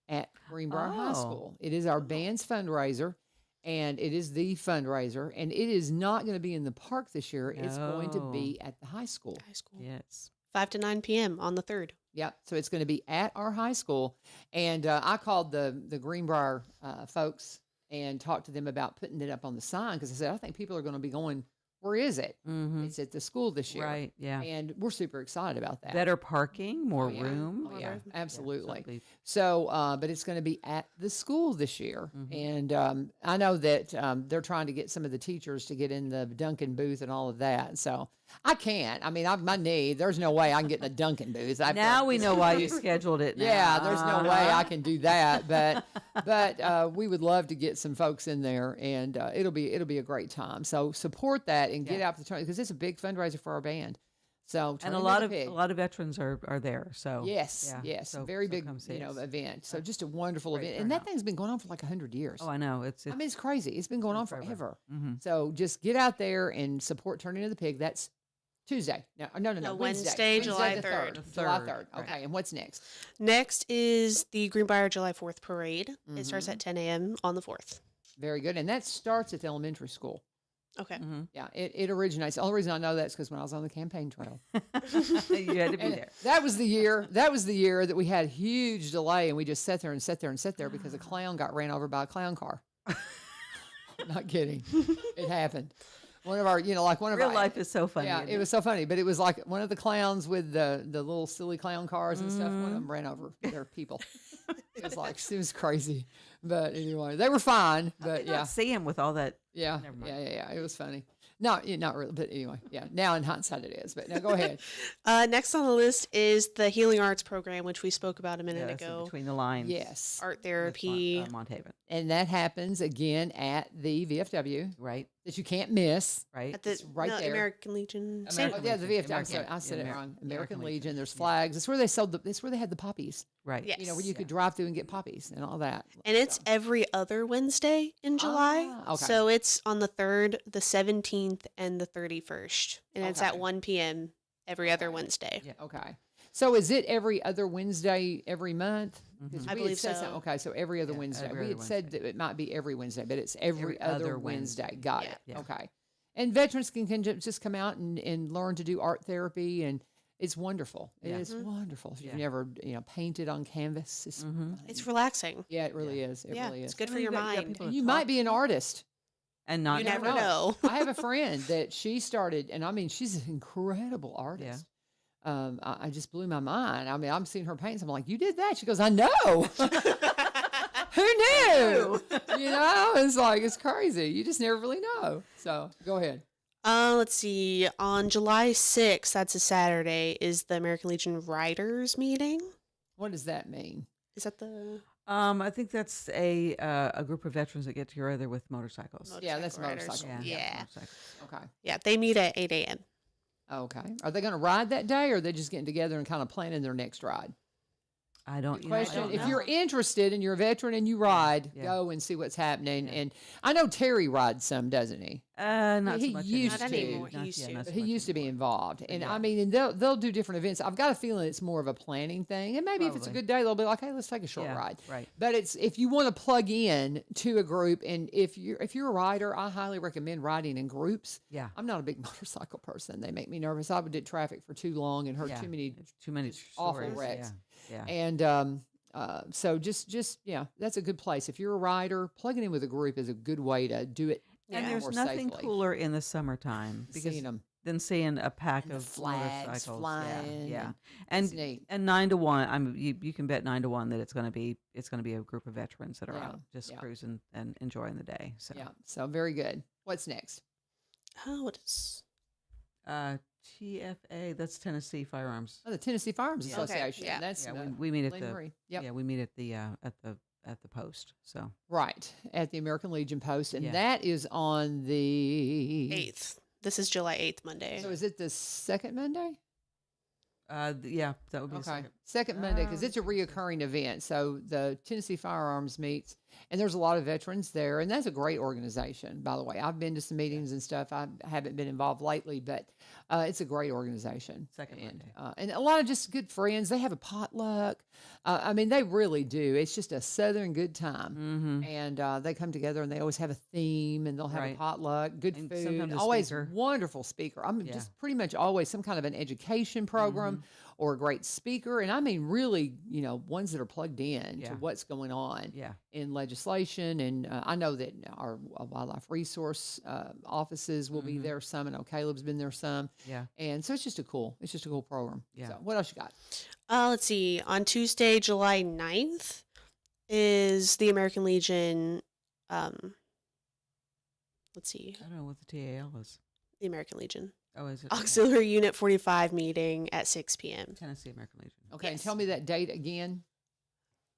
at Greenbrier High Oh. School. It is our band's fundraiser, and it is the fundraiser, and it is not going to be in the park this year. It's going to No. be at the high school. High school. Yes. 5 to 9 p.m. on the 3rd. Yep. So it's going to be at our high school. And I called the Greenbrier folks and talked to them about putting it up on the sign because I said, I think people are going to be going, where is it? Mm-hmm. It's at the school this year. Right. Yeah. And we're super excited about that. Better parking, more Oh, yeah. room. Oh, yeah, room. absolutely. something- So, but it's going to be at the school this year. Mhm. And I know that they're trying to get some of the teachers to get in the Duncan booth and all of that. So I can't. I mean, my knee, there's no way I can get in the Duncan booth. Now we know why you scheduled it. Now. Yeah, there's no way I can do that, but we would love to get some folks in there, and it'll be a great time. So support that and get Yeah. out the tournament because it's a big fundraiser for our band. So And Turning a of lot the of Pig. a lot of veterans are there. So Yes, yeah. yes, So- very so big, come see us. event. So just a wonderful Great event, and that turnout. thing's been going on for like 100 years. Oh, I know. It's I mean, it's crazy. It's been going on forever. forever. hmm So just get out there and support Turning of the Pig. That's Tuesday. No, No, Wednesday. Wednesday, July the 3rd. July 3rd, 3rd. right. Okay, and what's next? Next is the Greenbrier July 4th parade. It starts Mhm. at 10 a.m. on the 4th. Very good. And that starts at the elementary school. Okay. hmm Yeah, it originates. The only reason I know that's because when I was on the campaign trail. you had to be And there. that was the year. That was the year that we had huge delay, and we just sat there and sat there and sat there because a clown got ran over by a clown car. Not kidding. It happened. One of our, like one of Real our, life is so funny. Yeah, isn't it was so funny, but it was like one of the clowns with the little silly clown cars and stuff. One of them ran over their people. It was like it was crazy, but anyway, they were fine. But Did not yeah, see him with all that. yeah, Never mind. yeah. It was funny. Not really, but anyway, yeah. Now in hindsight, it is. But now go ahead. Next on the list is the Healing Arts program, which we spoke about a minute Yes, ago. between the lines. Yes, Art with therapy. Monthaven. and that happens again at the VFW Right. that you can't miss. Right. At the It's right there. American Legion. American Oh, yeah, the Legion. VFW. American- I said it yeah, wrong. American American Legion. Legion, There's yeah. flags. That's where they sold. That's where they had the poppies. Right. Yes. Where you could drive through and get poppies and all that. And it's every other Wednesday in July. Ah, okay. So it's on the 3rd, the 17th, and the 31st. And it's at Okay. 1 p.m. every other Okay. Wednesday. Yeah. Okay. So is it every other Wednesday every month? 'Cause Mhm. I we had believe said so. something- Okay, so every other Yeah, Wednesday. every We other had said Wednesday. that it might be every Wednesday, but it's every other Wednesday. Got Yeah. it. Yeah. Okay. And veterans can just come out and learn to do art therapy, and it's wonderful. It Yeah. is wonderful. If you've Yeah. never painted on canvas, it's It's relaxing. yeah, it really is. It yeah, really is. it's good And for then your you got mind. people And to you talk might be an artist. And not You never never know. I have a friend that she started, and I mean, she's an incredible artist. I just blew my mind. I mean, I'm seeing her paintings. I'm like, you did that? She goes, I know. Who knew? It's like, it's crazy. You just never really know. So go ahead. Let's see. On July 6th, that's a Saturday, is the American Legion Writers meeting. What does that mean? Is that the I think that's a group of veterans that get together with motorcycles. Yeah, that's Motorcycle motorcycle. riders. Yeah. Yeah. motorcycles. Okay. Yeah, they meet at 8 a.m. Okay. Are they going to ride that day, or are they just getting together and kind of planning their next ride? I don't. Good I question. don't If know. you're interested and you're a veteran and you ride, Yeah. go and see what's happening. Yeah. And I know Terry rides some, doesn't he? Not He so much used Not to. anymore. He used to. not But so he much used to be anymore. involved. And Yeah. I mean, and they'll do different events. I've got a feeling it's more of a planning thing. And maybe if it's a Probably. good day, they'll be like, hey, let's take a short Yeah, ride. right. But it's if you want to plug in to a group, and if you're a rider, I highly recommend riding in groups. Yeah. I'm not a big motorcycle person. They make me nervous. I did traffic for too long and heard Yeah. too many It's too many awful stories. wrecks. Yeah. and so just that's a good place. If you're a rider, plugging in with a group is a good way to do it. And Yeah. there's more nothing safely. cooler in the summertime because Seeing 'em. than seeing a pack And the of flags motorcycles. flying Yeah. It's And neat. and 9 to 1. I mean, you can bet 9 to 1 that it's going to be a group of veterans that are Yeah, out just yeah. cruising and enjoying the day. So Yeah. So very good. What's next? Oh, what is? TFA, that's Tennessee Firearms. Oh, the Tennessee Firearms Yeah. Okay, Association. yeah. That's Yeah, we meet at Glen the Marie. Yep. yeah we meet at the post. So Right at the American Legion Post, and Yeah. that is on the 8th. This is July 8th, Monday. So is it the second Monday? Yeah, that would be Okay. second. Second Monday, because it's a reoccurring event. So the Tennessee Firearms meets, and there's a lot of veterans there, and that's a great organization, by the way. I've been to some meetings and stuff. I haven't been involved lately, but it's a great organization. Second and, Monday. and a lot of just good friends. They have a potluck. I mean, they really do. It's just a Southern good time. And they come together, and they always have a theme, and they'll have a Right. potluck, good And food, sometimes a always speaker. wonderful speaker. I mean, just pretty much always some kind of an education program or a great speaker. And I mean, really, ones that are plugged in to what's going on Yeah. in legislation. And I know that our wildlife resource offices will be there some. I know Caleb's been there some. Yeah. And so it's just a cool program. Yeah. So what else you got? Let's see. On Tuesday, July 9th is the American Legion. Let's see. I don't know what the TAL is. The American Legion. Oh, is it? Auxiliary Unit 45 meeting at 6 p.m. Tennessee American Legion. Okay. And Yes. tell me that date again.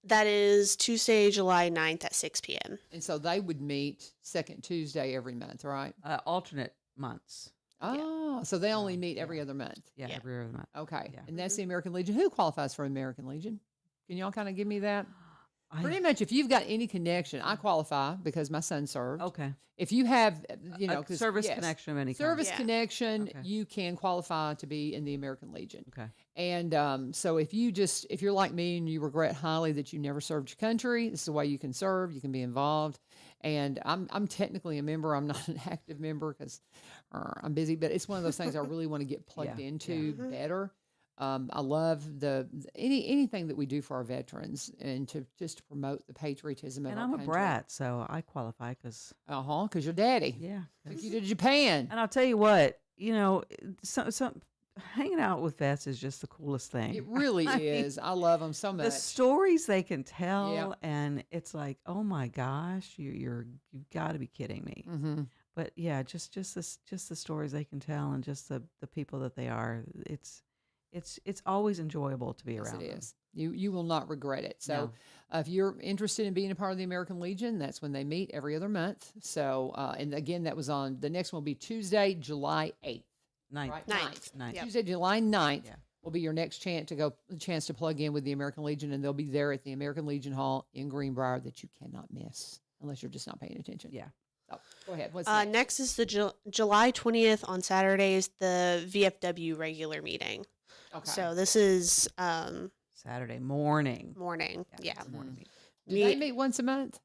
That is Tuesday, July 9th at 6 p.m. And so they would meet second Tuesday every month, right? Alternate months. Oh, so they only meet every other month. Yeah, Yeah. every other month. Okay. Yeah. And that's the American Legion. Who qualifies for American Legion? Can y'all kind of give me that? I- Pretty much, if you've got any connection, I qualify because my son served. Okay. If you have, A 'cause, service yes, connection of any kind. service Yeah. connection, Okay. you can qualify to be in the American Legion. Okay. And so if you're like me and you regret highly that you never served your country, this is the way you can serve. You can be involved. And I'm technically a member. I'm not an active member because I'm busy. But it's one of those things I really want to get plugged Yeah, into better. I love anything that we do for our veterans and to promote the patriotism of And our I'm a country. brat, so I qualify because, Because your daddy yeah. took you to Japan. And I'll tell you what, some hanging out with vets is just the coolest thing. It really I mean, is. I love them so The much. stories they can tell, Yeah. and it's like, oh my gosh, you've got to be kidding me. Mm-hmm. But yeah, just the stories they can tell, and just the people that they are. It's always enjoyable to be Yes, around it them. is. You will not regret it. So, No. if you're interested in being a part of the American Legion, that's when they meet every other month. So, and again, that was on the next one will be Tuesday, July 8th. Ninth. Right? Ninth. Ninth. Yep. Tuesday, July 9th Yeah. will be your next chance to plug in with the American Legion, and they'll be there at the American Legion Hall in Greenbrier that you cannot miss unless you're just not paying attention. Yeah. So, go ahead. What's Next? next? Is the July 20th on Saturday is the VFW regular meeting. Okay. So this is Saturday morning. morning. Yeah. it's a morning meeting. do they meet once a month?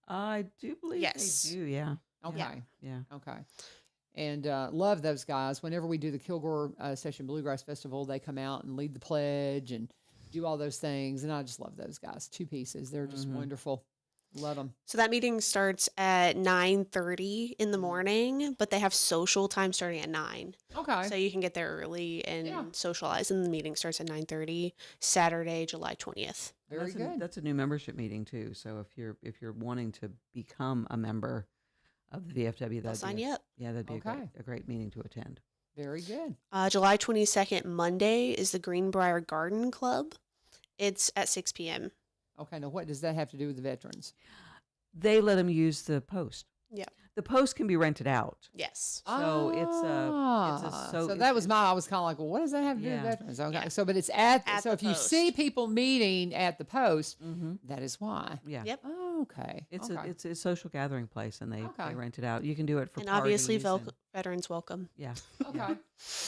I do believe Yes. they do. Yeah. Okay. Yeah. Okay. And love those guys. Whenever we do the Kilgore Session Bluegrass Festival, they come out and lead the pledge and do all those things. And I just love those guys. Two pieces. They're just wonderful. Love them. So that meeting starts at 9:30 in the morning, but they have social time starting at 9. Okay. So you can get there early and Yeah. socialize. And the meeting starts at 9:30, Saturday, July 20th. Very good. That's a new membership meeting too. So if you're wanting to become a member of the VFW, They'll that'd sign be you up. Yeah, that'd be Okay. a great meeting to attend. Very good. July 22nd, Monday, is the Greenbrier Garden Club. It's at 6 p.m. Okay. Now, what does that have to do with the veterans? They let them use the post. Yeah. The post can be rented out. Yes. So So that was I was kind of like, well, what does that have to do with Yeah. veterans? Okay. Yeah. So, but it's at so the if you post. see people meeting at the post, Mm-hmm. that is why. Yeah. Yep. Oh, okay. It's okay. a social gathering place, and they Okay. rent it out. You can do it for And obviously, parties and- veterans welcome. yeah. okay.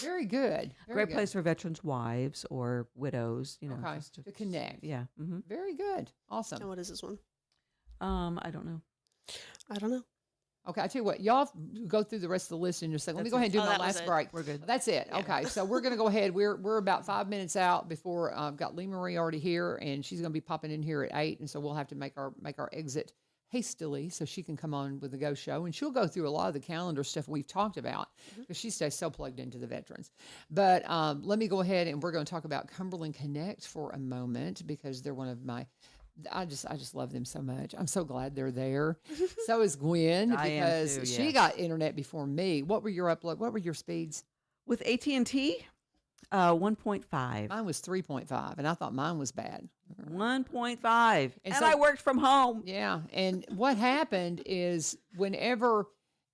Very good. Very Great good. place for veterans' wives or widows. Okay. Just To connect. Yeah. Mm-hmm. Very good. Awesome. And what is this one? I don't know. I don't know. Okay, I tell you what, y'all go through the rest of the list in your second. Let me That's go ahead and do it. Oh, my that was last it. break. We're good. That's it. Yeah. Okay, so we're going to go ahead. We're about 5 minutes out before I've got Lee Marie already here, and she's going to be popping in here at 8, and so we'll have to make our exit hastily so she can come on with the Go Show, and she'll go through a lot of the calendar stuff we've talked about because she stays so plugged into the veterans. But let me go ahead and we're going to talk about Cumberland Connect for a moment because they're one of my. I just love them so much. I'm so glad they're there. So is Gwen I am because too, she yes. got internet before me. What were your upload? What were your speeds? With AT&T, 1.5. Mine was 3.5, and I thought mine was bad. 1.5. And so- I worked from home. Yeah, and what happened is whenever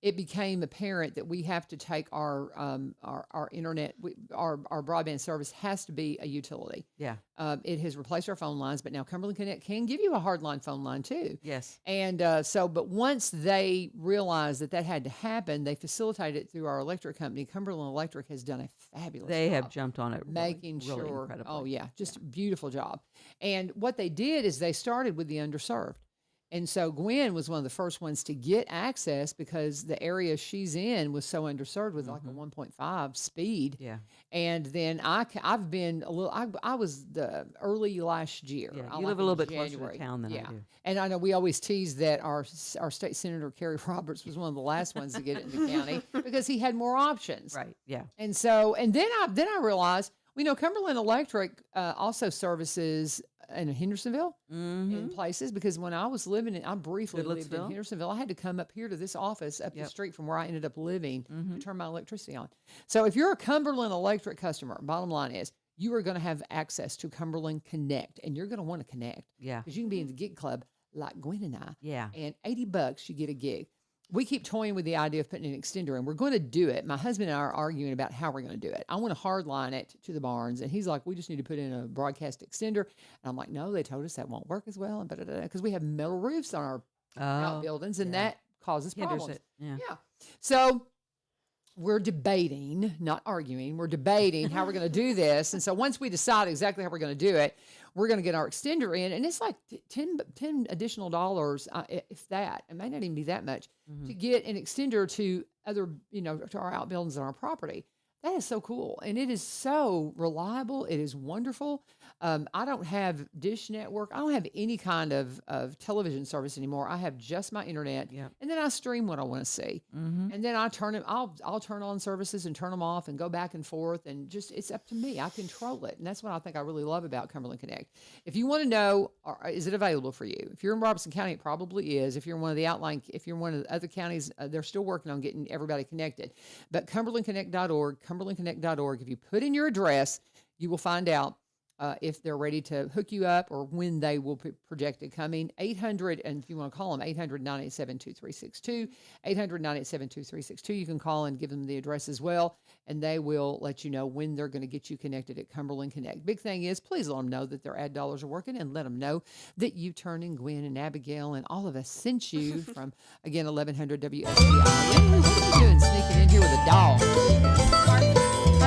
it became apparent that we have to take our internet, our broadband service has to be a utility. Yeah. It has replaced our phone lines, but now Cumberland Connect can give you a hardline phone line too. Yes. And but once they realized that had to happen, they facilitated it through our electric company. Cumberland Electric has done a fabulous They job have jumped on it, making really sure. incredibly. Oh yeah, just a beautiful job. And what they did is they started with the underserved. And so Gwen was one of the first ones to get access because the area she's in was so underserved with like a 1.5 speed. Yeah. And then I've been a little, I was the early last year. Yeah. I You live like a little in bit closer to January. town than Yeah. I do. And I know we always tease that our state senator, Kerry Roberts, was one of the last ones to get it in the county because he had more options. Right. Yeah. And so, and then I realized, Cumberland Electric also services in Hendersonville in places because when I was living I briefly lived in Goodlettsville? Hendersonville. I had to come up here to this office up the street from where I ended up living to turn my electricity on. So if you're a Cumberland Electric customer, bottom line is you are going to have access to Cumberland Connect, and you're going to want to connect Yeah. because you can be in the gig club like Gwen and I. Yeah. And $80 you get a gig. We keep toying with the idea of putting an extender in. We're going to do it. My husband and I are arguing about how we're going to do it. I want to hardline it to the barns, and he's like, "We just need to put in a broadcast extender." And I'm like, "No, they told us that won't work as well." And because we have metal roofs on our outbuildings, and that causes Hinders problems. it. Yeah. Yeah. So we're debating, not arguing. We're debating how we're going to do this. And so once we decide exactly how we're going to do it, we're going to get our extender in, and it's like 10 additional dollars, if that. It may not even be that much to get an extender to other, to our outbuildings and our property. That is so cool, and it is so reliable. It is wonderful. I don't have Dish Network. I don't have any kind of television service anymore. I have just my internet, and then I stream what I want to see, and then I turn it. I'll turn on services and turn them off, and go back and forth, and just it's up to me. I control it, and that's what I think I really love about Cumberland Connect. If you want to know, is it available for you? If you're in Robertson County, it probably is. If you're in one of the outlying, if you're in one of the other counties, they're still working on getting everybody connected. But CumberlandConnect.org. CumberlandConnect.org. If you put in your address, you will find out if they're ready to hook you up or when they will be projected coming. 800, and if you want to call them, 800-987-2362, 800-987-2362. You can call and give them the address as well, and they will let you know when they're going to get you connected at Cumberland Connect. Big thing is, please let them know that their ad dollars are working, and let them know that you turn and Gwen and Abigail and all of us sent you from, again, 1100 WSBI. What are you doing sneaking in here with a dog? Are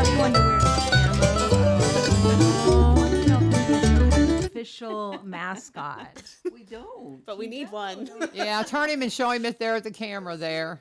you going to wear camo? Official mascot. We don't. But we need one. Yeah, turn him and show him if they're at the camera there.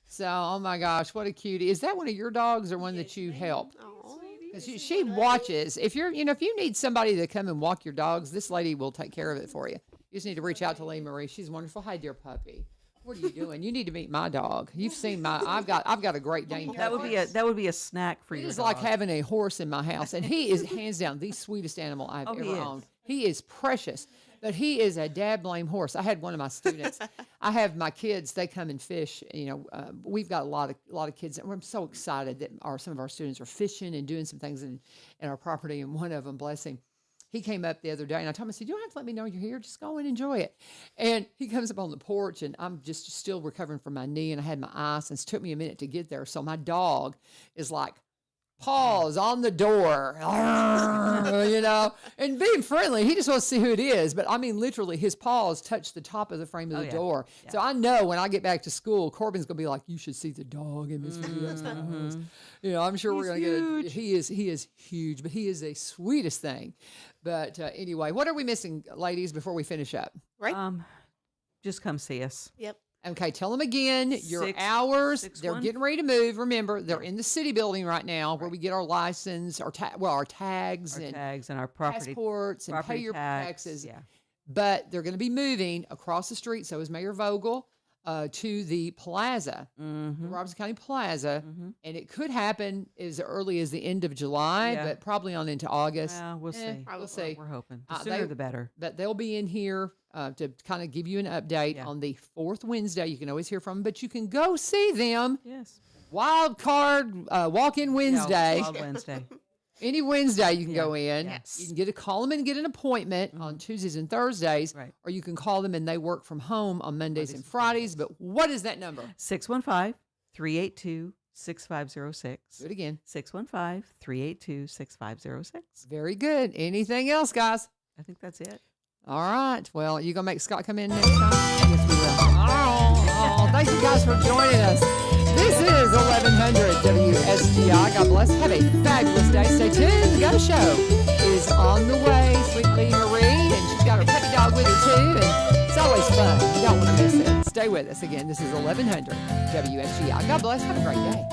So, oh my gosh, what a cutie. Is that one of your dogs or one that you help? Aw. Because she watches. If you're, if you need somebody to come and walk your dogs, this lady will take care of it for you. You just need to reach out to Lee Marie. She's wonderful. Hi, dear puppy. What are you doing? You need to meet my dog. You've seen I've got a Great Dane. That would be a snack for you. It's like having a horse in my house, and he is hands down the sweetest animal I've ever owned. He is precious, but he is a dad blame horse. I had one of my students. I have my kids. They come and fish. We've got a lot of kids, and I'm so excited that some of our students are fishing and doing some things in our property. And one of them, bless him, he came up the other day, and I told him, I said, "You don't have to let me know you're here. Just go and enjoy it." And he comes up on the porch, and I'm just still recovering from my knee, and I had my ice, and it took me a minute to get there. So my dog is like, paws on the door, and being friendly. He just wants to see who it is. But I mean, literally, his paws touch the top of the frame of the door. Yeah. So I know when I get back to school, Corbin's going to be like, "You should see the dog in Miss Vivia's house." I'm sure we're going to get he is huge, but he is the sweetest thing. But anyway, what are we missing, ladies, before we finish up? Right? Just come see us. Yep. Okay, tell them again your 6 hours. 6 They're 1? getting ready to move. Remember, they're in the city building right now where we get our license, our tags, and our property passports and pay property your tax, taxes. Yeah. But they're going to be moving across the street, so is Mayor Vogel, to the plaza, the Robertson County Plaza. And it could happen as early as the end of July, but probably on into August. Well, we'll see. We'll see. We're hoping. The sooner the better. But they'll be in here to kind of give you an update on the fourth Wednesday. You can always hear from them, but you can go see them. Yes. Wild card walk-in Wednesday. Wild Wednesday. Any Wednesday you can go in. Yes. You can call them and get an appointment on Tuesdays and Thursdays, Right. or you can call them and they work from home on Mondays and Fridays. But what is that number? 615-382-6506. Do it again. 615-382-6506. Very good. Anything else, guys? I think that's it. All right. Well, you gonna make Scott come in next time? Yes, we will. Oh, thank you guys for joining us. This is 1100 WSGI. God bless. Have a fabulous day. Stay tuned. The Go Show is on the way. Sweet Lee Marie, and she's got her puppy dog with her too. And it's always fun. You don't want to miss it. Stay with us again. This is 1100 WSGI. God bless. Have a great day.